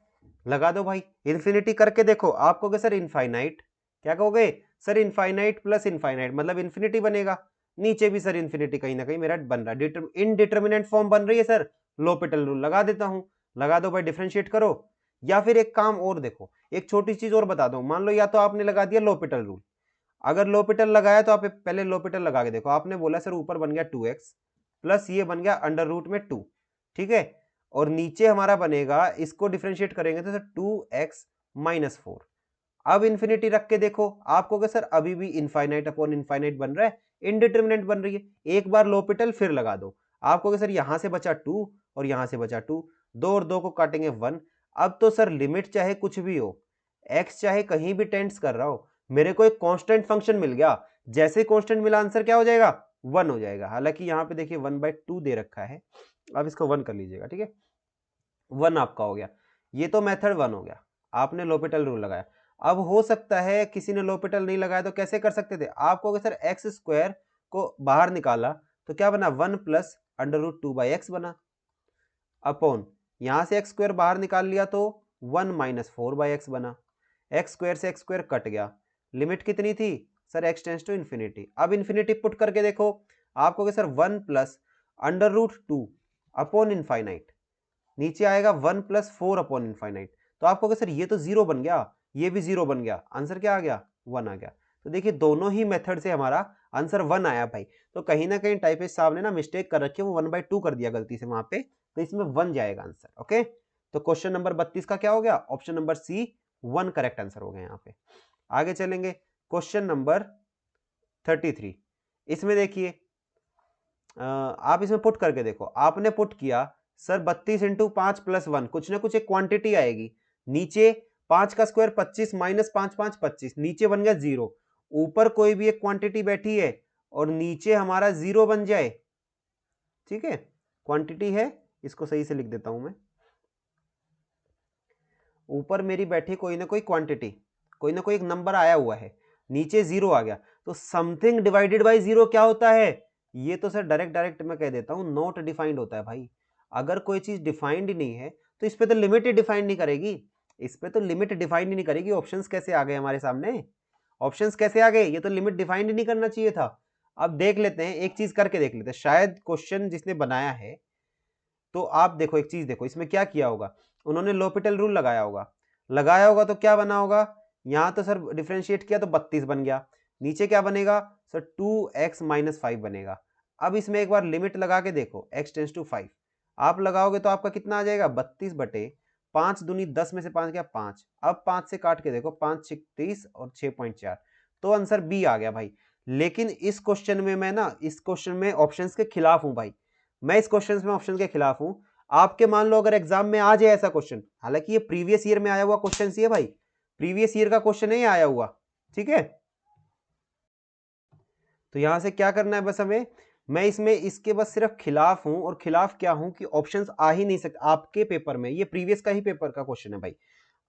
लगा दो भाई, इन्फिनिटी करके देखो, आप कहोगे सर इनफाइनाइट, क्या कहोगे सर इनफाइनाइट प्लस इनफाइनाइट मतलब इन्फिनिटी बनेगा, नीचे भी सर इन्फिनिटी कहीं ना कहीं मेरा बन रहा है, इनडिटरमिनेंट फॉर्म बन रही है सर, l'Hopital रूल लगा देता हूं, लगा दो भाई, डिफरेंशिएट करो, या फिर एक काम और देखो, एक छोटी चीज और बता दो, मान लो या तो आपने लगा दिया l'Hopital रूल, अगर l'Hopital लगाया तो आप पहले l'Hopital लगा के देखो, आपने बोला सर ऊपर बन गया 2x प्लस ये बन गया अंडर रूट में 2, ठीक है, और नीचे हमारा बनेगा, इसको डिफरेंशिएट करेंगे तो सर 2x माइनस 4। अब इन्फिनिटी रख के देखो, आप कहोगे सर अभी भी इनफाइनाइट अपॉन इनफाइनाइट बन रहा है, इनडिटरमिनेंट बन रही है, एक बार l'Hopital फिर लगा दो, आप कहोगे सर यहां से बचा 2 और यहां से बचा 2, 2 और 2 को काटेंगे 1। अब तो सर लिमिट चाहे कुछ भी हो, x चाहे कहीं भी टेंड्स कर रहा हो, मेरे को एक कांस्टेंट फंक्शन मिल गया, जैसे कांस्टेंट मिला आंसर क्या हो जाएगा 1 हो जाएगा, हालांकि यहाँ पे देखिए 1/2 दे रखा है, अब इसको 1 कर लीजिएगा, ठीक है, 1 आपका हो गया। ये तो मेथड 1 हो गया, आपने लोपिटल रूल लगाया। अब हो सकता है किसी ने लोपिटल नहीं लगाया, तो कैसे कर सकते थे? आपको अगर सर एक्स स्क्वायर को बाहर निकाला तो क्या बना? 1 प्लस अंडर रूट 2/x बना, अपॉन यहां से एक्स स्क्वायर बाहर निकाल लिया तो 1 माइनस 4/x बना। एक्स स्क्वायर से एक्स स्क्वायर कट गया। लिमिट कितनी थी sir? X tends to infinity. अब इन्फिनिटी पुट करके देखो, आपको sir 1 plus under root 2 upon infinite, नीचे आएगा 1 प्लस 4 अपॉन इनफाइनाइट। तो आपको सर ये तो जीरो बन गया, ये भी जीरो बन गया, आंसर क्या आ गया? 1 आ गया। तो देखिए दोनों ही मेथड से हमारा आंसर 1 आया भाई। तो कहीं ना कहीं टाइपिस्ट साहब ने ना मिस्टेक कर रखी है, वो 1/2 कर दिया गलती से वहां पे, तो इसमें 1 जाएगा आंसर। ओके, तो क्वेश्चन नंबर 32 का क्या हो गया? Option number C 1 correct answer हो गया यहाँ पे। आगे चलेंगे, क्वेश्चन नंबर 33। इसमें देखिए आप इसमें पुट करके देखो। आपने पुट किया सर 32 इंटू 5 प्लस 1, कुछ ना कुछ एक क्वांटिटी आएगी। नीचे 5 का स्क्वायर 25 माइनस 5 5 25, नीचे बन गया 0। ऊपर कोई भी एक क्वांटिटी बैठी है और नीचे हमारा 0 बन जाए, ठीक है, क्वांटिटी है, इसको सही से लिख देता हूं मैं। ऊपर मेरी बैठी कोई ना कोई क्वांटिटी, कोई ना कोई एक नंबर आया हुआ है, नीचे 0 आ गया, तो समथिंग डिवाइडेड बाय 0 क्या होता है? ये तो सर डायरेक्ट मैं कह देता हूं, नॉट डिफाइंड होता है भाई। अगर कोई चीज डिफाइंड ही नहीं है तो इस पे तो लिमिट ही डिफाइंड नहीं करेगी, इस पे तो लिमिट डिफाइंड ही नहीं करेगी। ऑप्शंस कैसे आ गए हमारे सामने? ऑप्शंस कैसे आ गए? ये तो लिमिट डिफाइंड ही नहीं करना चाहिए था। अब देख लेते हैं, एक चीज करके देख लेते हैं, शायद क्वेश्चन जिसने बनाया है, तो आप देखो एक चीज देखो, इसमें क्या किया होगा, उन्होंने लोपिटल रूल लगाया होगा तो क्या बना होगा? यहां तो सर डिफरेंशिएट किया तो 32 बन गया, नीचे क्या बनेगा सर? 2x माइनस 5 बनेगा। अब इसमें एक बार लिमिट लगा के देखो, x टेंस टू 5 आप लगाओगे तो आपका कितना आ जाएगा? 32 बटे 5 दूनी 10 में से 5 गया 5। अब 5 से काट के देखो, 5 6 30 और 6.4, तो आंसर बी आ गया भाई। लेकिन इस क्वेश्चन में मैं ना, इस क्वेश्चन में ऑप्शंस के खिलाफ हूं भाई, मैं इस क्वेश्चन में ऑप्शन के खिलाफ हूं। आपके मान लो अगर एग्जाम में आ जाए ऐसा क्वेश्चन, हालांकि ये प्रीवियस ईयर में आया हुआ क्वेश्चन है भाई, प्रीवियस ईयर का क्वेश्चन है ये आया हुआ, ठीक है। तो यहां से क्या करना है बस हमें, मैं इसमें इसके बस सिर्फ खिलाफ हूं, और खिलाफ क्या हूं कि ऑप्शंस आ ही नहीं सकते आपके पेपर में। ये प्रीवियस का ही पेपर का क्वेश्चन है भाई,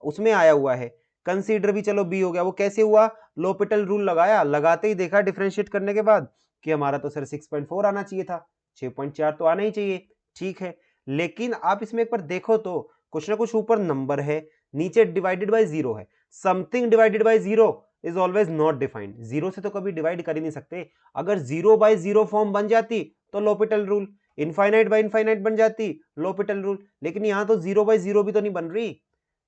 उसमें आया हुआ है। कंसीडर भी चलो बी हो गया, वो कैसे हुआ? लोपिटल रूल लगाया, लगाते ही देखा डिफरेंशिएट करने के बाद कि हमारा तो सर 6.4 आना चाहिए था, 6.4 तो आना ही चाहिए, ठीक है। लेकिन आप इसमें एक बार देखो तो कुछ ना कुछ ऊपर नंबर है, नीचे डिवाइडेड बाय 0 है। Something divided by 0 is always not defined. 0 से तो कभी डिवाइड कर ही नहीं सकते। अगर 0/0 फॉर्म बन जाती तो लोपिटल रूल, इनफाइनाइट बाय इनफाइनाइट बन जाती लोपिटल रूल, लेकिन यहां तो 0/0 भी तो नहीं बन रही,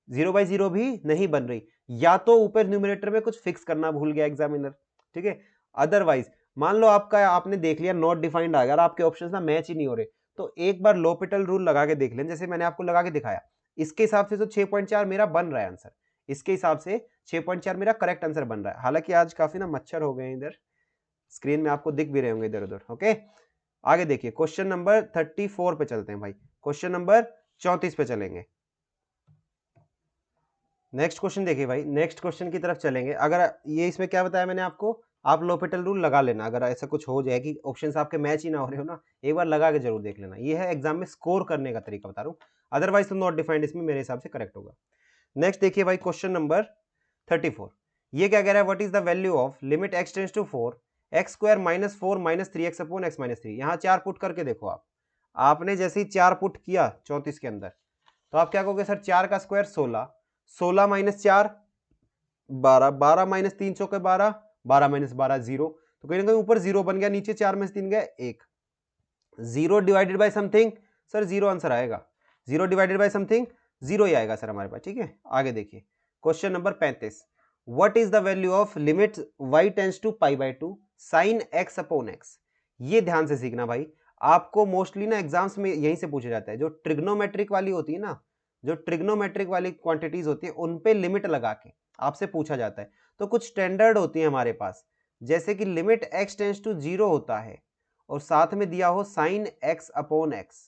0/0 भी नहीं बन रही। या तो ऊपर न्यूमरेटर में कुछ फिक्स करना भूल गया एग्जामिनर, ठीक है। अदरवाइज मान लो आपका, आपने देख लिया नॉट डिफाइंड आ गया, आपके ऑप्शंस ना मैच ही नहीं हो रहे, तो एक बार लोपिटल रूल लगा के देख लें, जैसे मैंने आपको लगा के दिखाया। इसके हिसाब से तो 6.4 मेरा बन रहा है आंसर, इसके हिसाब से 6.4 मेरा करेक्ट आंसर बन रहा है। हालांकि आज काफी ना मच्छर हो गए हैं इधर, स्क्रीन में आपको दिख भी रहे होंगे इधर उधर। ओके, आगे देखिए, क्वेश्चन नंबर 34 पे चलते हैं भाई, क्वेश्चन नंबर 34 पे चलेंगे। नेक्स्ट क्वेश्चन देखिए भाई, नेक्स्ट क्वेश्चन की तरफ चलेंगे। अगर ये इसमें क्या बताया मैंने आपको, आप लोपिटल रूल लगा लेना, अगर ऐसा कुछ हो जाए कि ऑप्शंस आपके मैच ही ना हो रहे हो ना, एक बार लगा के जरूर देख लेना। ये है एग्जाम में स्कोर करने का तरीका बता रहा हूँ, अदरवाइज तो नॉट डिफाइंड इसमें मेरे हिसाब से करेक्ट होगा। नेक्स्ट देखिए भाई, क्वेश्चन नंबर 34। ये क्या कह रहा है? What is the value of limit x tends to 4 x square minus 4 minus 3x upon x minus 3। यहाँ 4 पुट करके देखो आप, आपने जैसे ही 4 पुट किया 34 के अंदर, तो आप क्या कहोगे? सर 4 का स्क्वायर 16, 16 माइनस 4 12, 12 माइनस 3 चौके 12, 12 माइनस 12 0। तो कहीं ना कहीं ऊपर 0 बन गया, नीचे 4 में से 3 गया 1। 0 divided by something, sir 0 answer आएगा। 0 डिवाइडेड बाय समथिंग 0 ही आएगा सर हमारे पास, ठीक है। आगे देखिए, question number 35। What is the value of limit y tends to π/2 sin x upon x? ये ध्यान से सीखना भाई, आपको मोस्टली ना एग्जाम्स में यहीं से पूछा जाता है। जो ट्रिग्नोमेट्रिक वाली होती है ना, जो ट्रिग्नोमेट्रिक वाली क्वांटिटीज होती है, उन पे लिमिट लगा के आपसे पूछा जाता है। तो कुछ स्टैंडर्ड होती है हमारे पास, जैसे कि लिमिट x टेंड्स टू 0 होता है और साथ में दिया हो साइन x अपॉन x,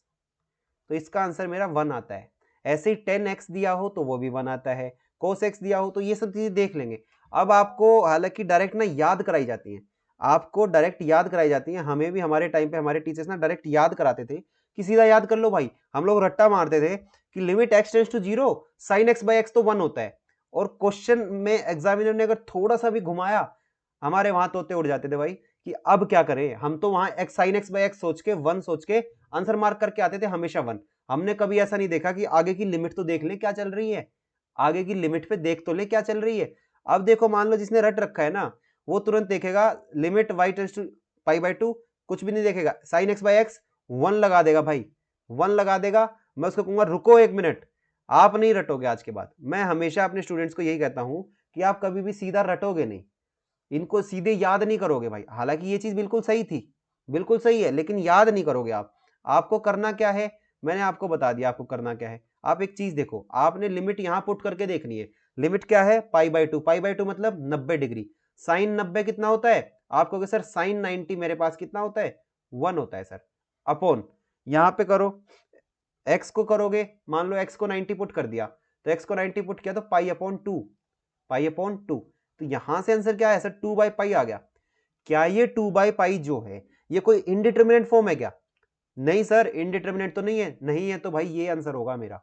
तो इसका आंसर मेरा 1 आता है। ऐसे ही 10x दिया हो तो वो भी 1 आता है, cos x दिया हो तो ये सब चीजें देख लेंगे। अब आपको हालांकि डायरेक्ट ना याद कराई जाती हैं, आपको डायरेक्ट याद कराई जाती हैं। हमें भी हमारे टाइम पे हमारे टीचर्स ना डायरेक्ट याद कराते थे कि सीधा याद कर लो भाई, हम लोग रट्टा मारते थे कि limit x tends to 0 sin x by x तो 1 होता है, और क्वेश्चन में एग्जामिनर ने अगर थोड़ा सा भी घुमाया हमारे वहां तोते उड़ जाते थे भाई कि अब क्या करें। हम तो वहां x sin x by x सोच के 1 सोच के आंसर मार्क करके आते थे हमेशा 1। हमने कभी ऐसा नहीं देखा कि आगे की लिमिट तो देख ले क्या चल रही है, आगे की लिमिट पे देख तो ले क्या चल रही है। अब देखो मान लो जिसने रट रखा है ना वो तुरंत देखेगा limit y tends to pi by 2, कुछ भी नहीं देखेगा, sin x बाई x 1 लगा देगा भाई, 1 लगा देगा। मैं उसको कहूंगा रुको 1 मिनट, आप नहीं रटोगे आज के बाद। मैं हमेशा अपने स्टूडेंट्स को यही कहता हूं कि आप कभी भी सीधा रटोगे नहीं, इनको सीधे याद नहीं करोगे भाई। हालांकि ये चीज बिल्कुल सही थी, बिल्कुल सही है, लेकिन याद नहीं करोगे आप। आपको करना क्या है, मैंने आपको बता दिया आपको करना क्या है। आप एक चीज देखो, आपने लिमिट यहां पुट करके देखनी है। लिमिट क्या है, पाई बाई 2, पाई बाई 2 मतलब 90 डिग्री। साइन 90 कितना होता है, आप कहोगे सर साइन 90 मेरे पास कितना होता है, 1 होता है सर, अपॉन यहां पे करो x को करोगे, मान लो x को 90 पुट कर दिया, तो x को 90 पुट किया तो पाई अपॉन 2, पाई अपॉन 2। तो यहां से आंसर क्या है सर, 2 बाई पाई आ गया। क्या ये 2 बाई पाई जो है ये कोई इनडिटर्मिनेट फॉर्म है क्या, नहीं सर इनडिटर्मिनेट तो नहीं है, नहीं है तो भाई ये आंसर होगा मेरा।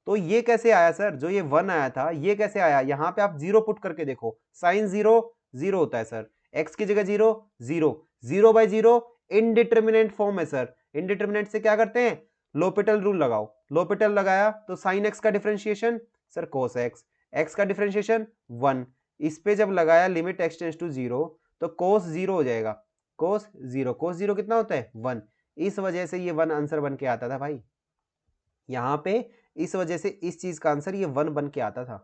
तो ये कैसे आया सर, जो ये 1 आया था ये कैसे आया, यहां पे आप 0 पुट करके देखो, साइन 0 0 होता है सर, x की जगह 0 0, 0 बाई 0 इनडिटर्मिनेट फॉर्म है सर। इनडिटर्मिनेट से क्या करते हैं, लोपिटल रूल लगाओ, लोपिटल लगाया तो साइन x का डिफरेंशिएशन सर कोस x, x का डिफरेंशिएशन 1, इस पे जब लगाया लिमिट x टेंड्स टू 0 तो कोस 0 हो जाएगा, कोस 0, कोस 0 कितना होता है 1, इस वजह से ये 1 आंसर बन के आता था भाई यहां पे, इस वजह से इस चीज का आंसर ये 1 बन के आता था।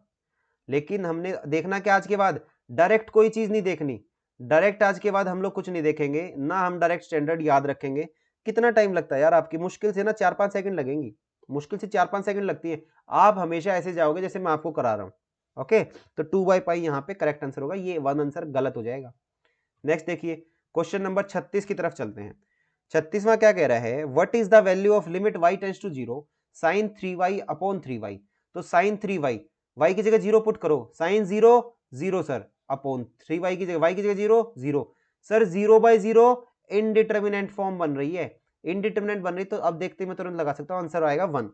लेकिन हमने देखना क्या आज के बाद, डायरेक्ट कोई चीज नहीं देखनी, डायरेक्ट आज के बाद हम लोग कुछ नहीं देखेंगे ना, हम डायरेक्ट स्टैंडर्ड याद रखेंगे। कितना टाइम लगता है यार आपकी, मुश्किल से ना 4-5 सेकंड लगेंगी, मुश्किल से 4-5 सेकंड लगती है। आप हमेशा ऐसे जाओगे जैसे मैं आपको करा रहा हूं, ओके। तो 2 बाई पाई यहाँ पे करेक्ट आंसर होगा, ये 1 आंसर गलत हो जाएगा। नेक्स्ट देखिए क्वेश्चन नंबर 36 की तरफ चलते हैं। 36वां क्या कह रहा है, what is the value of limit y tends to 0 sin 3y upon 3y। तो sin 3y, y की जगह 0 पुट करो, sin 0 0 सर, अपॉन 3y की जगह y की जगह 0 0 सर, 0 बाई 0 इनडिटर्मिनेंट फॉर्म बन रही है, इनडिटर्मिनेंट बन रही, तो अब देखते मैं तुरंत लगा सकता हूं, आंसर आएगा 1,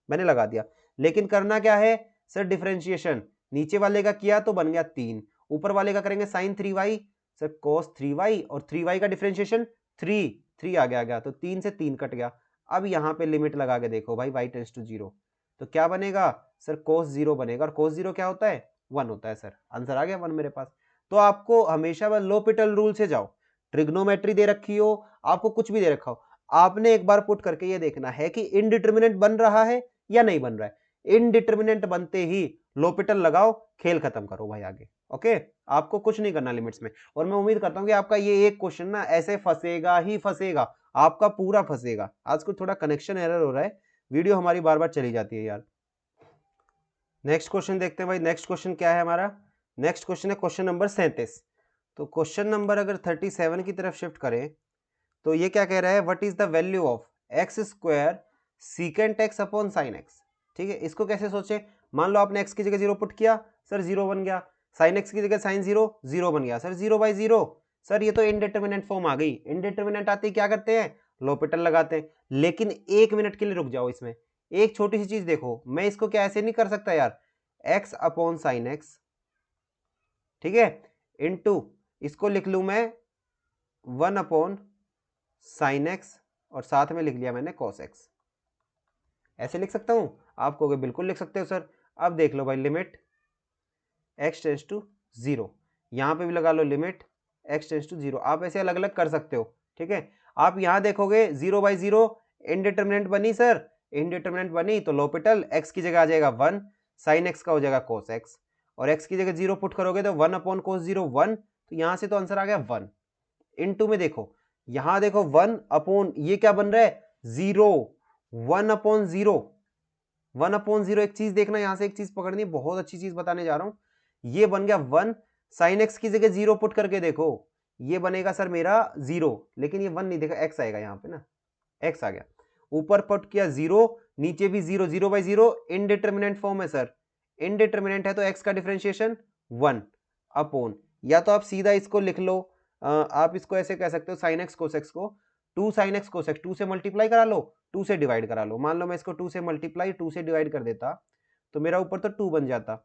मैंने लगा दिया। लेकिन करना क्या है सर, डिफरेंशिएशन, नीचे वाले का किया तो बन गया 3, ऊपर वाले का करेंगे sin 3y sir cos 3y, और 3y का डिफरेंशिएशन 3 आ गया, तो 3 से 3 कट गया। अब यहां पे लिमिट लगा के देखो भाई y टेंड्स टू 0, तो क्या बनेगा सर cos 0 बनेगा, और cos 0 क्या होता है 1 होता है सर, आंसर आ गया 1 मेरे पास। तो आपको हमेशा लोपिटल रूल से जाओ, ट्रिग्नोमेट्री दे रखी हो, आपको कुछ भी दे रखा हो, आपने एक बार पुट करके ये देखना है कि इनडिटर्मिनेंट बन रहा है या नहीं बन रहा है। इनडिटर्मिनेंट बनते ही लोपिटल लगाओ, खेल खत्म करो भाई आगे, ओके। आपको कुछ नहीं करना लिमिट्स में, और मैं उम्मीद करता हूं कि आपका ये एक क्वेश्चन ना ऐसे फंसेगा ही फंसेगा, आपका पूरा फंसेगा। आज को थोड़ा कनेक्शन एरर हो रहा है, वीडियो हमारी बार बार चली जाती है यार। नेक्स्ट क्वेश्चन देखते हैं भाई, नेक्स्ट क्वेश्चन क्या है हमारा, नेक्स्ट क्वेश्चन है क्वेश्चन नंबर 37। तो क्वेश्चन नंबर अगर 37 की तरफ शिफ्ट करें तो ये क्या कह रहा है, what is the value of x square secant x upon sine x. ठीक है, इसको कैसे सोचे, मान लो आपने x की जगह 0 पुट किया सर 0 बन गया, साइन x की जगह साइन 0 0 बन गया सर, 0 बाई 0 सर, ये तो इनडिटर्मिनेंट फॉर्म आ गई। इनडिटर्मिनेंट आते ही क्या करते हैं, लोपिटल लगाते हैं। लेकिन 1 मिनट के लिए रुक जाओ, इसमें एक छोटी सी चीज देखो, मैं इसको क्या ऐसे नहीं कर सकता यार, x अपॉन साइन एक्स, ठीक है, इनटू इसको लिख लू मैं 1 अपॉन साइन एक्स, और साथ में लिख लिया मैंने कॉस एक्स, ऐसे लिख सकता हूं, आप कहोगे बिल्कुल लिख सकते हो सर। अब देख लो भाई, लिमिट x टेंड्स टू 0, यहां पे भी लगा लो लिमिट x टेंड्स टू 0, आप ऐसे अलग अलग कर सकते हो, ठीक है। आप यहां देखोगे 0 बाई 0 इनडिटर्मिनेंट बनी सर, इनडिटर्मिनेंट बनी तो लोपिटल x की जगह आ जाएगा 1, साइन x का हो जाएगा cos x, और x की जगह 0 पुट करोगे तो 1 अपॉन cos 0 1, तो यहां से तो आंसर आ गया 1। इनटू में देखो, यहां देखो 1 अपॉन ये क्या बन रहा है 0, 1 अपॉन 0, 1 अपॉन 0, एक चीज देखना, यहां से एक चीज पकड़नी, बहुत अच्छी चीज बताने जा रहा हूं। ये बन गया 1, साइन एक्स की जगह 0 पुट करके देखो, ये बनेगा सर मेरा 0, लेकिन ये 1 नहीं देखा, x आएगा यहां पे ना, x आ गया, ऊपर पुट किया 0, नीचे भी 0, 0 बाई 0 इनडिटर्मिनेंट फॉर्म है सर, इनडिटर्मिनेंट है तो x का डिफरेंशिएशन 1 अपॉन, या तो आप सीधा इसको लिख लो, आप इसको ऐसे कह सकते हो साइन एक्स कोस एक्स को, 2 sin x cos x, 2 से मल्टीप्लाई करा लो, 2 से डिवाइड करा लो। मान लो मैं इसको 2 से मल्टीप्लाई 2 से डिवाइड कर देता तो मेरा ऊपर तो 2 बन जाता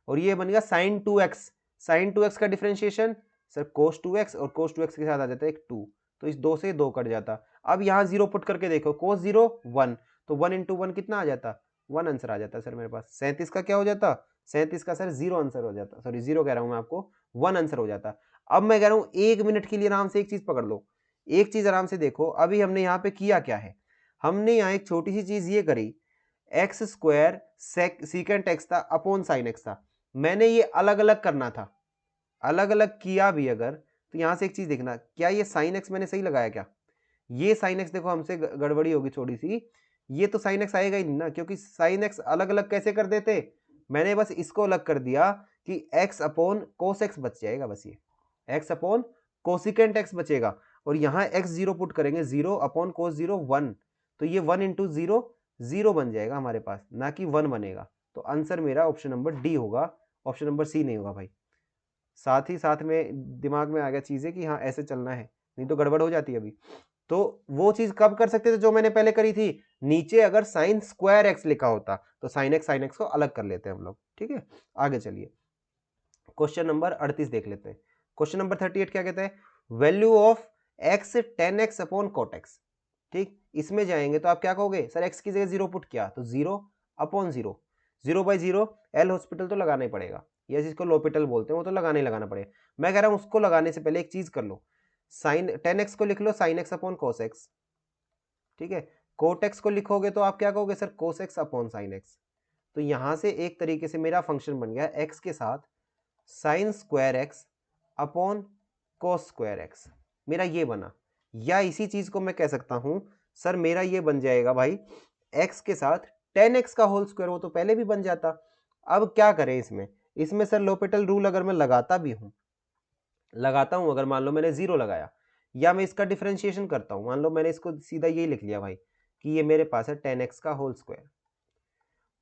और ये बन गया sin 2x। sin 2x का डिफरेंशिएशन सर cos 2x और cos 2x के साथ आ जाता है एक 2, तो इस 2 से 2 कट जाता। अब यहाँ 0 पुट करके देखो, cos 0 1, तो 1 इंटू 1 कितना आ जाता, 1 आंसर आ जाता सर मेरे पास। 37 का क्या हो जाता, 37 का सर 0 आंसर हो जाता, सॉरी 0 कह रहा हूँ मैं आपको, 1 आंसर हो जाता। अब मैं कह रहा हूँ 1 मिनट के लिए आराम से एक चीज पकड़ लो, एक चीज आराम से देखो। अभी हमने यहाँ पे किया क्या है, हमने यहाँ एक छोटी सी चीज ये करी, एक्स स्क्वायर सीकेंट एक्स था अपॉन साइन एक्स था, मैंने ये अलग अलग करना था, अलग अलग किया भी अगर तो यहां से एक चीज देखना, क्या ये साइन एक्स मैंने सही लगाया क्या, ये साइन एक्स देखो हमसे गड़बड़ी होगी थोड़ी सी, ये तो साइन एक्स आएगा ही नहीं ना, क्योंकि साइन एक्स अलग अलग कैसे कर देते, मैंने बस इसको अलग कर दिया कि एक्स अपॉन कोस एक्स बच जाएगा, बस ये एक्स अपॉन कोसिकेंट एक्स बचेगा, और यहाँ एक्स जीरो पुट करेंगे, 0 अपॉन कोस 0 1, तो ये 1 इंटू 0 0 बन जाएगा हमारे पास, ना कि 1 बनेगा। तो आंसर मेरा ऑप्शन नंबर डी होगा, ऑप्शन नंबर सी नहीं होगा भाई। साथ ही साथ में दिमाग में आ गया चीजें कि हाँ ऐसे चलना है, नहीं तो गड़बड़ हो जाती है अभी। तो वो चीज कब कर सकते थे जो मैंने पहले करी थी, नीचे अगर साइन स्क्वायर एक्स लिखा होता तो साइन एक्स को अलग कर लेते हैं हम लोग, ठीक है। आगे चलिए क्वेश्चन नंबर 38 देख लेते हैं। क्वेश्चन नंबर 38 क्या कहता है, value of x 10x upon cot x. ठीक, इसमें जाएंगे तो आप क्या कहोगे, सर एक्स की जगह 0 पुट किया तो 0 अपॉन 0, 0 बाई 0, एल हॉस्पिटल तो लगाना ही पड़ेगा, या जिसको लोपिटल बोलते हैं वो तो लगाना ही लगाना पड़ेगा। मैं कह रहा हूं उसको लगाने से पहले एक चीज कर लो, साइन 10x को लिख लो sine x upon cos x, ठीक है। कोट एक्स को लिखोगे तो आप क्या कहोगे, sir cos x upon sine x. तो यहां से एक तरीके से मेरा फंक्शन बन गया एक्स के साथ sign square x upon cos square x, मेरा ये बना। या इसी चीज को मैं कह सकता हूं, सर मेरा ये बन जाएगा भाई एक्स के साथ 10x का होल स्क्वायर, वो तो पहले भी बन जाता। अब क्या करें इसमें, इसमें सर लोपिटल रूल अगर मैं लगाता भी हूं, लगाता हूं अगर मान लो मैंने 0 लगाया, या मैं इसका डिफरेंशिएशन करता हूं, मान लो मैंने इसको सीधा ये लिख लिया भाई कि ये मेरे पास है 10x का होल स्क्वायर।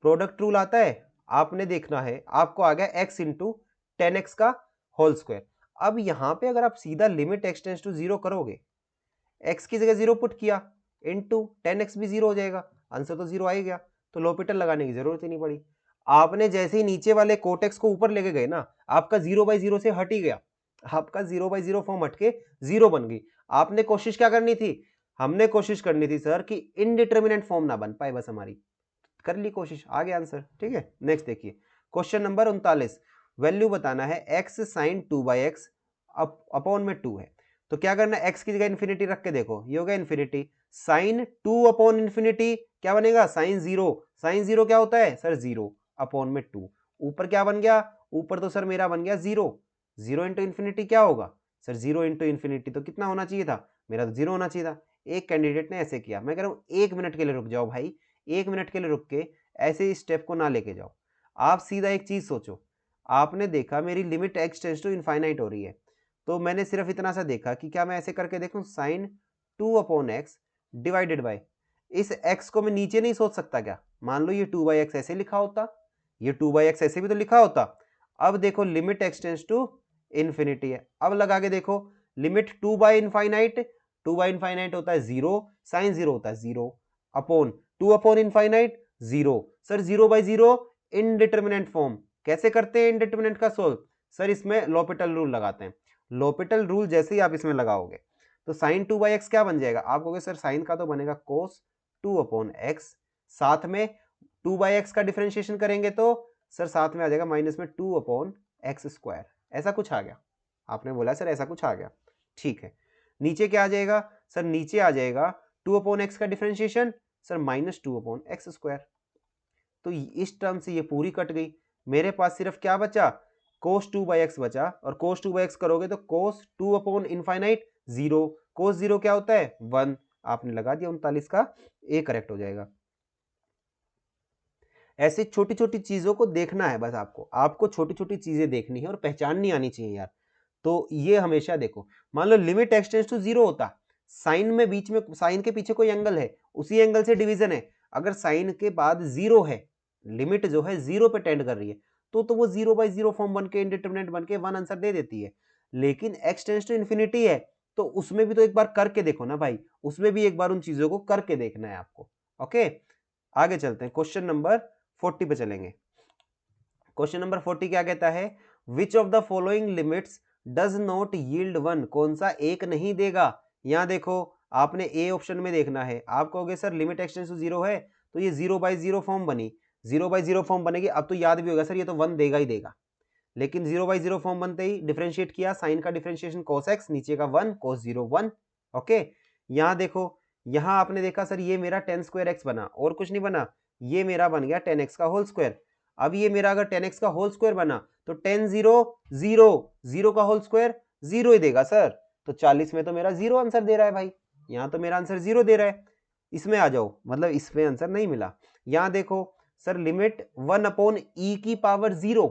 प्रोडक्ट रूल आता है, आपने देखना है, आपको आ गया x इंटू 10x का होल स्क्वायर। अब यहां पे अगर आप सीधा लिमिट x टेंड्स टू 0 करोगे, x की जगह 0 पुट किया इंटू 10x भी 0 हो जाएगा, आंसर तो 0 आ ही गया, तो लोपिटल लगाने की जरूरत ही नहीं पड़ी। आपने जैसे ही नीचे वाले कोटेक्स को ऊपर लेके गए ना, आपका 0 बाई 0 से हट ही गया, आपका 0 बाई 0 फॉर्म हटके 0 बन गई। आपने कोशिश क्या करनी थी, हमने कोशिश करनी थी सर कि इनडिटर्मिनेंट फॉर्म ना बन पाए, बस हमारी कर ली कोशिश, आ गया आंसर, ठीक है। नेक्स्ट देखिए क्वेश्चन नंबर 39, वैल्यू बताना है x sine 2 by x upon में 2 है, तो क्या करना है, x की जगह इन्फिनिटी रख के देखो, ये हो गया इन्फिनिटी, साइन 2 अपॉन इन्फिनिटी क्या बनेगा, साइन 0, साइन 0 क्या होता है सर 0 अपॉन में 2, ऊपर क्या बन गया, ऊपर तो सर मेरा बन गया 0, 0 इंटू इन्फिनिटी क्या होगा सर, 0 इंटू इन्फिनिटी तो कितना होना चाहिए था, मेरा तो 0 होना चाहिए था। एक कैंडिडेट ने ऐसे किया, मैं कह रहा हूं 1 मिनट के लिए रुक जाओ भाई, 1 मिनट के लिए रुक के ऐसे इस स्टेप को ना लेके जाओ, आप सीधा एक चीज सोचो, आपने देखा मेरी limit x tends to infinite हो रही है, तो मैंने सिर्फ इतना सा देखा कि क्या मैं ऐसे करके देखूं, sine 2 upon x divided by, इस x को मैं नीचे नहीं सोच सकता क्या, मान लो ये 2 बाई एक्स ऐसे लिखा होता, ये 2 बाई एक्स ऐसे भी तो लिखा होता। अब देखो limit x tends to infinity है, अब लगा के देखो, limit 2 by infinite, 2 by infinite होता है 0, साइन 0 होता है 0 upon 2 upon infinite 0, sir 0 by 0 indeterminate form, कैसे करते हैं इनडिटर्मिनेंट का सोल्व, सर इसमें लोपिटल रूल लगाते हैं। लोपिटल रूल जैसे ही आप इसमें लगाओगे तो साइन 2 बाई एक्स क्या बन जाएगा, आप कहोगे सर साइन का तो बनेगा कोस 2 अपॉन एक्स, साथ में 2 बाई एक्स का डिफरेंशिएशन करेंगे तो सर साथ में आ जाएगा माइनस में 2 अपॉन एक्स स्क्वायर, ऐसा कुछ आ गया, आपने बोला सर ऐसा कुछ आ गया, ठीक है। नीचे क्या आ जाएगा सर, नीचे आ जाएगा 2 अपॉन एक्स का differentiation sir minus 2 upon x square, तो इस टर्म से ये पूरी कट गई, मेरे पास सिर्फ क्या बचा, कोस 2 बाई एक्स बचा, और कोस 2 बाई एक्स करोगे तो कोस 2 अपॉन इनफाइनाइट 0, कोस 0 क्या होता है 1, आपने लगा दिया 39 का ए करेक्ट हो जाएगा। ऐसे छोटी छोटी चीजों को देखना है बस, आपको छोटी छोटी चीजें देखनी है और पहचाननी आनी चाहिए यार। तो ये हमेशा देखो, मान लो लिमिट x टेंड्स टू 0 होता, साइन में बीच में, साइन के पीछे कोई एंगल है, उसी एंगल से डिवीजन है, अगर साइन के बाद 0 है, लिमिट जो है 0 पे टेंड कर रही है, तो वो 0 बाई 0 फॉर्म बन के इनडिटर्मिनेंट बन के 1 आंसर दे देती है। लेकिन x टेंड्स टू इन्फिनिटी है, तो उसमें भी तो एक बार करके देखो ना भाई, उसमें भी एक बार उन चीजों को करके देखना है आपको। ओके, आगे चलते हैं, क्वेश्चन नंबर 40 पे चलेंगे। क्वेश्चन नंबर 40 क्या कहता है, which of the following limits does not yield one, कौन सा एक नहीं देगा। यहां देखो आपने ए ऑप्शन में देखना है, आप कहोगे सर लिमिट एक्सटेंड्स टू 0 है, तो ये 0/0 फॉर्म बनी, 0/0 फॉर्म बनेगी, अब तो याद भी होगा सर ये तो 1 देगा ही देगा। लेकिन 0/0 फॉर्म बनते ही डिफरेंशिएट किया, साइन का डिफरेंशिएशन cos x, नीचे का 1 cos 0 1। ओके, यहां देखो, यहां आपने देखा सर ये मेरा 10² x बना और कुछ नहीं बना, ये मेरा बन गया 10x का होल स्क्वायर। अब ये मेरा अगर 10x का होल स्क्वायर बना तो 10 0 0, 0 का होल स्क्वायर 0 ही देगा सर, तो 40 में तो मेरा 0 आंसर दे रहा है भाई, यहां तो मेरा आंसर 0 दे रहा है। इसमें आ जाओ, मतलब इसमें आंसर नहीं मिला। यहां देखो सर लिमिट 1/e की पावर 0,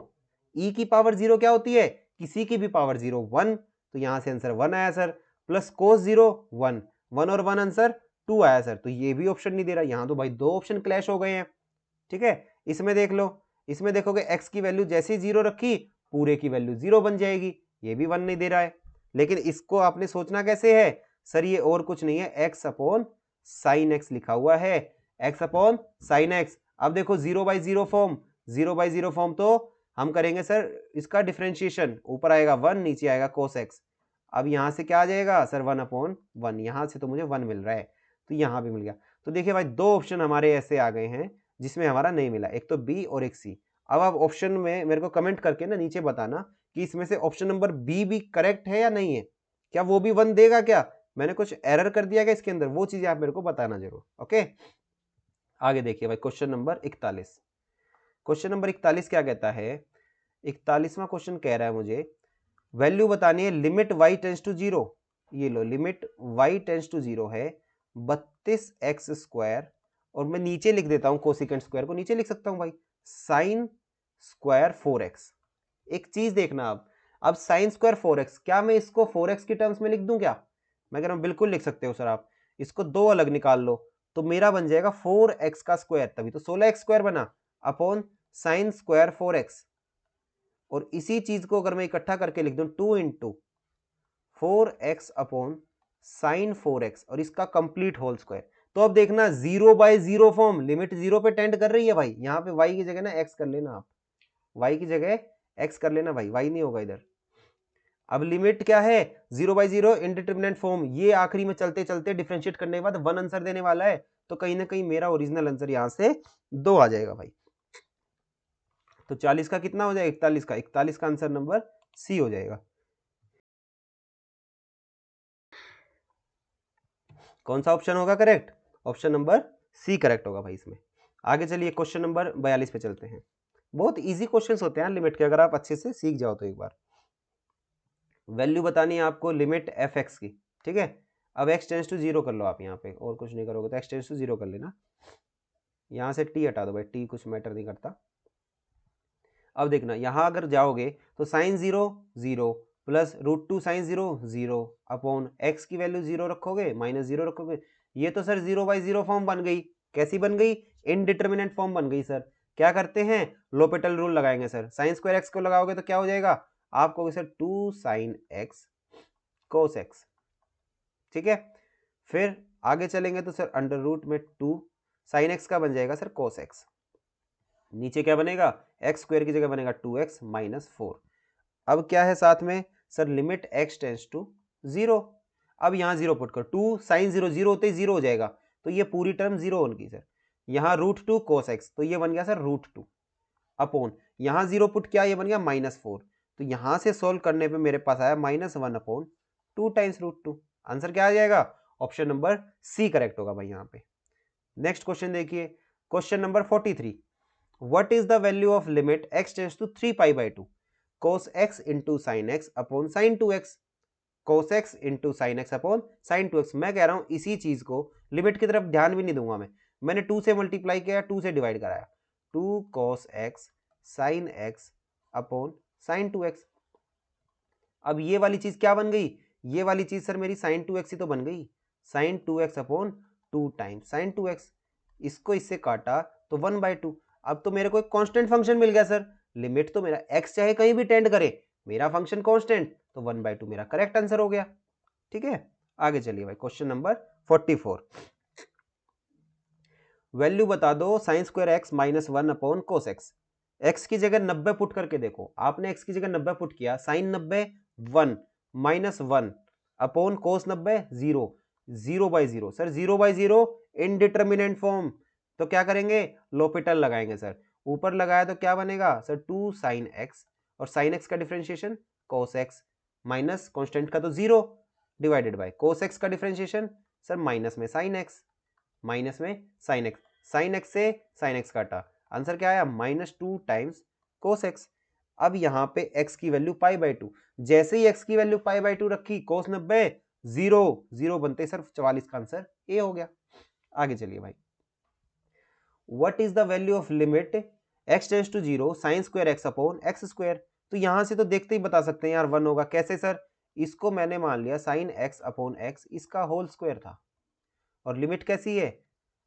e की पावर 0 क्या होती है, किसी की भी पावर 0 1, तो यहां से आंसर 1 आया सर, प्लस cos 0 1, 1 और 1 आंसर 2 आया सर, तो ये भी ऑप्शन नहीं दे रहा, यहां तो भाई दो ऑप्शन क्लैश हो गए हैं। ठीक है, इसमें देख लो, इसमें देखोगे x की वैल्यू जैसे ही 0 रखी पूरे की वैल्यू 0 बन जाएगी, ये भी 1 नहीं दे रहा है। लेकिन इसको आपने सोचना कैसे है सर, ये और कुछ नहीं है, x अपॉन साइन x लिखा हुआ है, x अपॉन साइन x। अब देखो 0/0 फॉर्म, 0/0 फॉर्म तो हम करेंगे सर इसका डिफरेंशिएशन, ऊपर आएगा 1 नीचे आएगा cos x। अब यहां से क्या आ जाएगा सर 1/1, यहां से तो मुझे 1 मिल रहा है, तो यहां भी मिल गया। तो देखिए भाई दो ऑप्शन हमारे ऐसे आ गए हैं जिसमें हमारा नहीं मिला, एक तो बी और एक सी। अब आप ऑप्शन में मेरे को कमेंट करके ना नीचे बताना कि इसमें से ऑप्शन नंबर बी भी करेक्ट है या नहीं है, क्या वो भी 1 देगा, क्या मैंने कुछ एरर कर दिया क्या इसके अंदर, वो चीजें आप मेरे को बताना जरूर। ओके, आगे देखिए भाई क्वेश्चन नंबर 41। क्वेश्चन नंबर 41 क्या कहता है, 41वां क्वेश्चन कह रहा है मुझे वैल्यू बतानी है लिमिट y टेंस टू 0, ये लो लिमिट y टेंस टू 0 है 32x², और मैं नीचे लिख देता हूं कोसिकेंट स्क्वायर को नीचे लिख सकता हूं भाई, साइन स्क्वायर 4x। एक चीज देखना, अब साइन स्क्वायर 4x, क्या मैं इसको 4x की टर्म्स में लिख दूं क्या, मैं कह रहा हूं बिल्कुल लिख सकते हो सर आप, इसको दो अलग निकाल लो तो मेरा बन जाएगा 4x का स्क्वायर, तभी तो 16x² बना, अपॉन साइन स्क्वायर 4x। और इसी चीज को अगर मैं इकट्ठा करके लिख दूं 2 into 4x upon sine 4x और इसका कंप्लीट होल स्क्वायर, तो अब देखना 0/0 फॉर्म, लिमिट 0 पे टेंड कर रही है भाई, यहाँ पे y की जगह ना x कर लेना, आप y की जगह x कर लेना भाई, y नहीं होगा इधर। अब लिमिट क्या है 0/0 इनडिटरमिनेट फॉर्म, ये आखिरी में चलते चलते डिफरेंशिएट करने के बाद 1 आंसर देने वाला है, तो कहीं ना कहीं मेरा ओरिजिनल आंसर यहां से 2 आ जाएगा भाई। तो 40 का कितना हो जाएगा, 41 का, 41 का आंसर नंबर सी हो जाएगा। कौन सा ऑप्शन होगा correct, option number C correct होगा भाई इसमें। आगे चलिए क्वेश्चन नंबर 42 पे चलते हैं। बहुत इजी क्वेश्चंस होते हैं लिमिट के, अगर आप अच्छे से सीख जाओ तो। एक बार वैल्यू बतानी है आपको लिमिट एफ एक्स की, ठीक है। अब x टेंस टू 0 कर लो आप यहाँ पे, और कुछ नहीं करोगे तो x टेंस टू 0 कर लेना, यहाँ से t हटा दो भाई, t कुछ मैटर नहीं करता। अब देखना यहाँ अगर जाओगे तो sine 0 0 plus √2 sine 0 0 upon x की वैल्यू 0 रखोगे माइनस 0 रखोगे, ये तो सर 0/0 फॉर्म बन गई। कैसी बन गई, इनडिटरमिनेट फॉर्म बन गई सर। क्या करते हैं, लोपेटल रूल लगाएंगे सर, साइन स्क्वायर x को लगाओगे तो क्या हो जाएगा, आप कहोगे sir 2 sine x cos x, ठीक है। फिर आगे चलेंगे तो सर अंडर रूट में 2 साइन x का बन जाएगा सर cos x, नीचे क्या बनेगा x² की जगह बनेगा 2x माइनस 4। अब क्या है साथ में sir limit x tends to 0, अब यहाँ 0 पुट कर, 2 साइन 0 0 होते ही 0 हो जाएगा, तो ये पूरी टर्म 0 होगी सर। यहाँ √2 cos x, तो ये बन गया सर √2 अपॉन, यहाँ 0 पुट किया, ये बन गया -4, तो यहाँ से सोल्व करने पे मेरे पास आया -1 अपॉन 2 टाइम्स √2। आंसर क्या आ जाएगा, ऑप्शन नंबर सी करेक्ट होगा भाई यहाँ पे। नेक्स्ट क्वेश्चन देखिए, question number 43, what is the value of limit x tends to 3π/2 cos x into sine x upon sine 2x, cos x into sine x upon sine 2x। मैं कह रहा हूं इसी चीज को लिमिट की तरफ ध्यान भी नहीं दूंगा मैंने 2 से मल्टीप्लाई किया, 2 से डिवाइड कराया, 2 cos x sine x upon sine 2x। अब ये वाली चीज क्या बन गई, ये वाली चीज सर मेरी साइन 2x ही तो बन गई, sign 2x upon 2 times sign 2x, इसको इससे काटा तो 1/2। अब तो मेरे को एक कांस्टेंट फंक्शन मिल गया सर, लिमिट तो मेरा x चाहे कहीं भी टेंड करे, मेरा फंक्शन कांस्टेंट, तो 1/2 मेरा करेक्ट आंसर हो गया। ठीक है, आगे चलिए भाई, क्वेश्चन नंबर 44। वैल्यू बता दो sign square x minus 1 upon cos x. X की जगह 90 पुट करके देखो, आपने एक्स की जगह 90 पुट किया, sine 90 1 minus 1 upon cos 90 0, 0/0। Sir 0/0 indeterminate form, तो क्या करेंगे, लोपिटल लगाएंगे सर। ऊपर लगाया तो क्या बनेगा सर 2 साइन एक्स, और साइन एक्स का differentiation cos x, minus constant का तो 0 डिवाइडेड बाय कोस एक्स का डिफरेंशिएशन सर माइनस में साइन एक्स, माइनस में साइन एक्स, साइन एक्स से साइन एक्स काटा, आंसर क्या आया -2 टाइम्स कोस एक्स। अब यहाँ पे x की वैल्यू π/2, जैसे ही x की वैल्यू π/2 रखी, कोस 90 0 0 बनते सर 44 का आंसर ए हो गया। आगे चलिए भाई, what is the value of limit x tends to 0 sine square x upon x square. तो यहां से तो देखते ही बता सकते हैं यार 1 होगा। कैसे सर, इसको मैंने मान लिया साइन एक्स अपॉन एक्स, इसका होल स्क्वायर था, और लिमिट कैसी है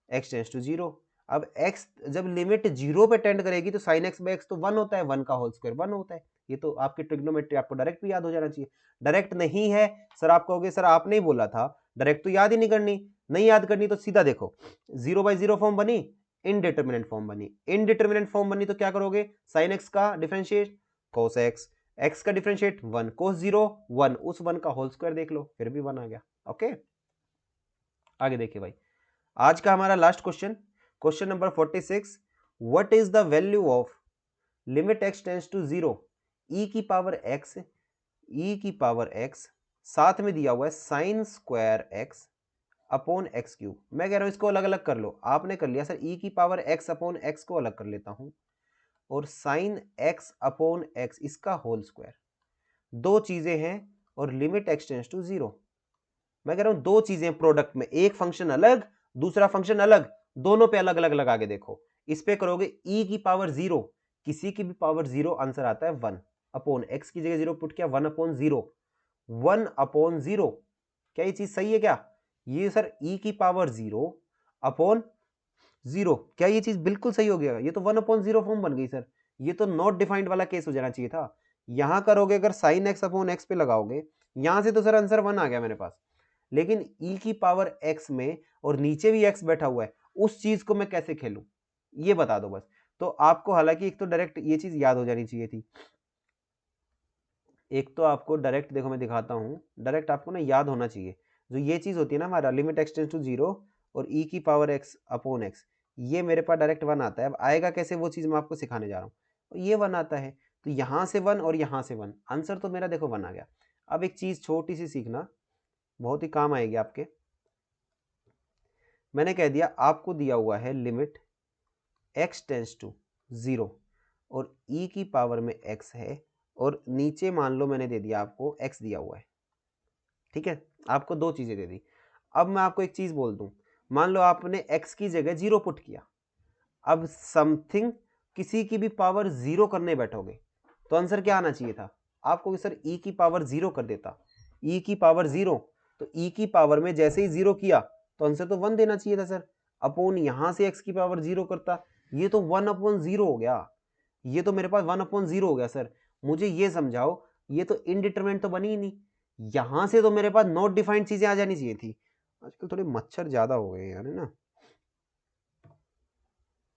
x टेंड्स टू 0। अब x जब लिमिट 0 पे टेंड करेगी तो sin x बाई x तो 1 होता है, 1 का होल स्क्वायर 1 होता है। ये तो आपकी ट्रिग्नोमेट्री आपको डायरेक्ट भी याद हो जाना चाहिए। डायरेक्ट नहीं है सर, आप कहोगे सर आपने ही बोला था डायरेक्ट तो याद ही नहीं करनी, नहीं याद करनी तो सीधा देखो 0/0 फॉर्म बनी, इनडिटरमिनेंट फॉर्म बनी। इनडिटरमिनेंट फॉर्म बनी तो क्या करोगे, sin x का डिफरेंशिएट cos x, x का डिफरेंशिएट 1, cos 0 1, उस 1 का होल स्क्वायर देख लो, फिर भी 1 आ गया। ओके, आगे देखिए भाई, आज का हमारा last question, question number 46। What is the value of limit x tends to 0 e की पावर x, साथ में दिया हुआ है sine square x upon x cube. मैं कह रहा हूं इसको अलग अलग कर लो, आपने कर लिया सर e की पावर x अपॉन x को अलग कर लेता हूं, और साइन x अपॉन x इसका होल स्क्वायर, दो चीजें हैं और लिमिट x टेंड्स टू 0। मैं कह रहा हूं दो चीजें प्रोडक्ट में, एक फंक्शन अलग दूसरा फंक्शन अलग, दोनों पे अलग अलग लगा के देखो। इस पे करोगे e की पावर 0, किसी की भी पावर 0, आंसर आता है 1 अपॉन x की जगह 0 पुट किया, 1/0, 1/0। क्या ये चीज सही है क्या, ये सर e की पावर 0 अपॉन 0, क्या ये चीज बिल्कुल सही हो गया, ये तो 1/0 फॉर्म बन गई सर। ये तो नॉट डिफाइंड वाला केस हो जाना चाहिए था। यहां करोगे अगर साइन x अपॉन x पे लगाओगे, यहां से तो सर आंसर 1 आ गया मेरे पास, लेकिन e की पावर x में और नीचे भी x बैठा हुआ है, उस चीज को मैं कैसे खेलूं, ये बता दो बस। तो आपको हालांकि एक तो डायरेक्ट ये चीज याद हो जानी चाहिए थी, एक तो आपको डायरेक्ट देखो मैं दिखाता हूं, डायरेक्ट आपको ना याद होना चाहिए, जो ये चीज होती है ना हमारा लिमिट x टेंड्स टू 0 और e की पावर x अपॉन x, ये मेरे पास डायरेक्ट 1 आता है। अब आएगा कैसे वो चीज मैं आपको सिखाने जा रहा हूँ। ये 1 आता है, तो यहां से 1 और यहां से 1, आंसर तो मेरा देखो 1 आ गया। अब एक चीज छोटी सी सीखना, बहुत ही काम आएगी आपके। मैंने कह दिया आपको दिया हुआ है लिमिट x टेंड्स टू 0 और e की पावर में x है, और नीचे मान लो मैंने दे दिया आपको x दिया हुआ है, ठीक है, आपको दो चीजें दे दी। अब मैं आपको एक चीज बोल दूं, मान लो आपने x की जगह 0 पुट किया, अब समथिंग किसी की भी पावर 0 करने बैठोगे तो आंसर क्या आना चाहिए था आपको, सर e की पावर 0 कर देता, e की पावर 0, तो e की पावर में जैसे ही 0 किया तो आंसर तो 1 देना चाहिए था सर, अपोन यहां से x की पावर 0 करता, ये तो 1/0 हो गया, ये तो मेरे पास 1/0 हो गया सर। मुझे ये समझाओ, ये तो इनडिटरमिनेंट तो बनी ही नहीं, यहां से तो मेरे पास नॉट डिफाइंड चीजें आ जानी चाहिए थी। आजकल थोड़े मच्छर ज्यादा हो गए यार, है ना।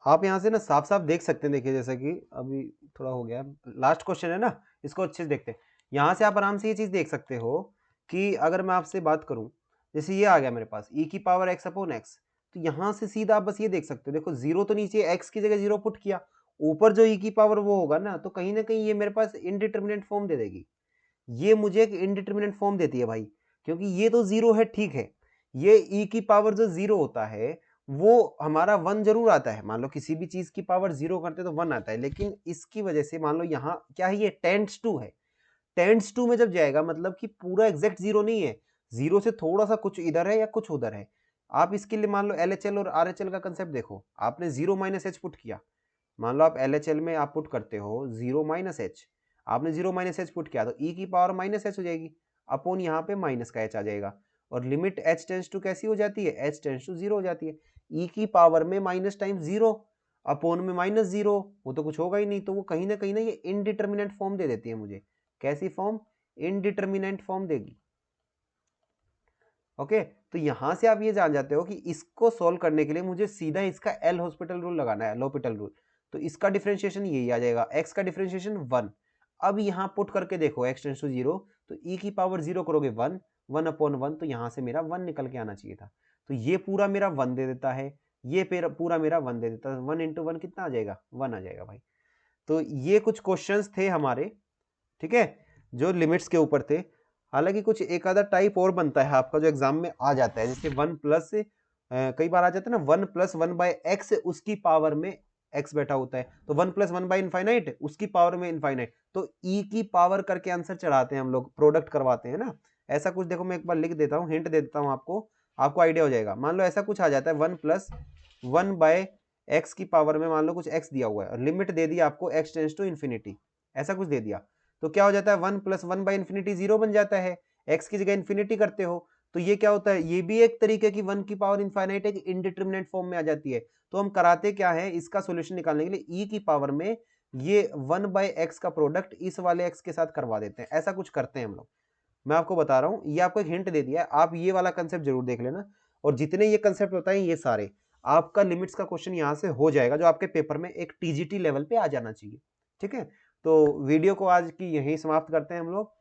आप यहाँ से ना साफ साफ देख सकते हैं, देखिए जैसा कि अभी थोड़ा हो गया, लास्ट क्वेश्चन है ना, इसको अच्छे से देखते हैं। यहाँ से आप आराम से ये चीज देख सकते हो कि अगर मैं आपसे बात करूं, जैसे ये आ गया मेरे पास e की पावर x अपॉन x, तो यहाँ से सीधा आप बस ये देख सकते हो, देखो 0 तो नीचे x की जगह 0 पुट किया, ऊपर जो e की पावर वो होगा ना, तो कहीं ना कहीं ये मेरे पास इनडिटरमिनेंट फॉर्म दे देगी, ये मुझे एक इनडिटरमिनेंट फॉर्म देती है भाई, क्योंकि ये तो 0 है, ठीक है, ये e की पावर जो 0 होता है वो हमारा 1 जरूर आता है, मान लो किसी भी चीज की पावर 0 करते तो 1 आता है, लेकिन इसकी वजह से मान लो यहाँ क्या है, ये टेंड्स टू है, टेंड्स टू में जब जाएगा मतलब कि पूरा एग्जैक्ट 0 नहीं है, 0 से थोड़ा सा कुछ इधर है या कुछ उधर है। आप इसके लिए मान लो LHL और RHL का कंसेप्ट देखो, आपने 0 - h पुट किया, मान लो आप LHL में आप पुट करते हो 0 - h, आपने 0 - h पुट किया तो e की पावर -h हो जाएगी, अपोन यहाँ पे माइनस का h आ जाएगा, और लिमिट h टेंड्स टू कैसी हो जाती है, h टेंड्स टू 0 हो जाती है, e की पावर में माइनस टाइम 0 अपोन में -0, वो तो कुछ होगा ही नहीं, तो वो कहीं ना ये इनडिटरमिनेंट फॉर्म दे देती है मुझे। कैसी फॉर्म, इनडिटरमिनेंट फॉर्म देगी। ओके, तो यहां से आप ये जान जाते हो कि इसको सोल्व करने के लिए मुझे सीधा इसका एल हॉस्पिटल रूल लगाना है, l'Hopital रूल। तो इसका डिफरेंशिएशन यही आ जाएगा, x का डिफरेंशिएशन 1। अब यहाँ पुट करके देखो x टेंड्स टू 0, तो e की पावर 0 करोगे 1, 1 अपॉन 1, तो यहाँ से मेरा 1 निकल के आना चाहिए था। तो ये पूरा मेरा 1 दे देता है, ये पूरा मेरा 1 दे देता है। 1 इंटू 1 कितना आ जाएगा? 1 आ जाएगा भाई। तो ये कुछ क्वेश्चंस थे हमारे, ठीक है, जो लिमिट्स के ऊपर थे। हालांकि कुछ एक आधा टाइप और बनता है आपका जो एग्जाम में आ जाता है, जैसे 1 प्लस कई बार आ जाता है ना, 1 प्लस 1 बाय एक्स, उसकी पावर में एक्स बैठा होता है, तो 1 प्लस 1 बाय इनफाइनाइट, उसकी पावर में इनफाइनाइट, तो ई की पावर करके आंसर चढ़ाते हैं हम लोग, प्रोडक्ट करवाते हैं ना, ऐसा कुछ। देखो मैं एक बार लिख देता हूँ, हिंट दे देता हूँ आपको आइडिया हो जाएगा। मान लो ऐसा कुछ आ जाता है 1 प्लस 1 बाय एक्स की पावर में, मान लो कुछ एक्स दिया हुआ है और लिमिट दे दी आपको एक्स टेंड्स टू इन्फिनिटी, ऐसा कुछ दे दिया, तो क्या हो जाता है? 1 प्लस 1 बाई इन्फिनिटी 0 बन जाता है, x की जगह इन्फिनिटी करते हो, तो ये क्या होता है? ये भी एक तरीके की 1 की पावर इनफाइनाइट एक इनडिटरमिनेट फॉर्म में आ जाती है। तो हम कराते क्या है, इसका सॉल्यूशन निकालने के लिए e की पावर में ये 1 बाई एक्स का प्रोडक्ट इस वाले x के साथ करवा देते हैं, ऐसा कुछ करते हैं हम लोग। मैं आपको बता रहा हूँ, ये आपको एक हिंट दे दिया है, आप ये वाला कंसेप्ट जरूर देख लेना। और जितने ये कंसेप्ट होता है, ये सारे आपका लिमिट्स का क्वेश्चन यहाँ से हो जाएगा, जो आपके पेपर में एक टीजीटी लेवल पे आ जाना चाहिए, ठीक है। तो वीडियो को आज की यहीं समाप्त करते हैं हम लोग।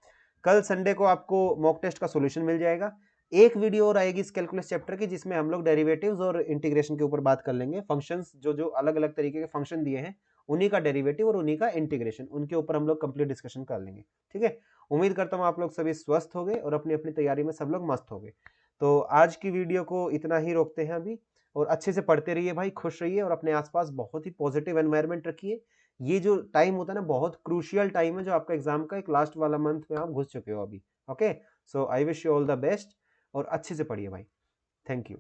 कल संडे को आपको मॉक टेस्ट का सॉल्यूशन मिल जाएगा। एक वीडियो और आएगी इस कैलकुलस चैप्टर की, जिसमें हम लोग डेरिवेटिव्स और इंटीग्रेशन के ऊपर बात कर लेंगे। फंक्शंस जो जो अलग अलग तरीके के फंक्शन दिए हैं, उन्हीं का डेरिवेटिव और उन्हीं का इंटीग्रेशन, उनके ऊपर हम लोग कंप्लीट डिस्कशन कर लेंगे, ठीक है। उम्मीद करता हूँ आप लोग सभी स्वस्थ हो गए और अपनी अपनी तैयारी में सब लोग मस्त हो गए। तो आज की वीडियो को इतना ही रोकते हैं अभी, और अच्छे से पढ़ते रहिए भाई, खुश रहिए और अपने आसपास बहुत ही पॉजिटिव एनवायरनमेंट रखिए। ये जो टाइम होता है ना, बहुत क्रूशियल टाइम है, जो आपका एग्जाम का एक लास्ट वाला मंथ में आप घुस चुके हो अभी। Okay, so I wish you all the best और अच्छे से पढ़िए भाई। Thank you.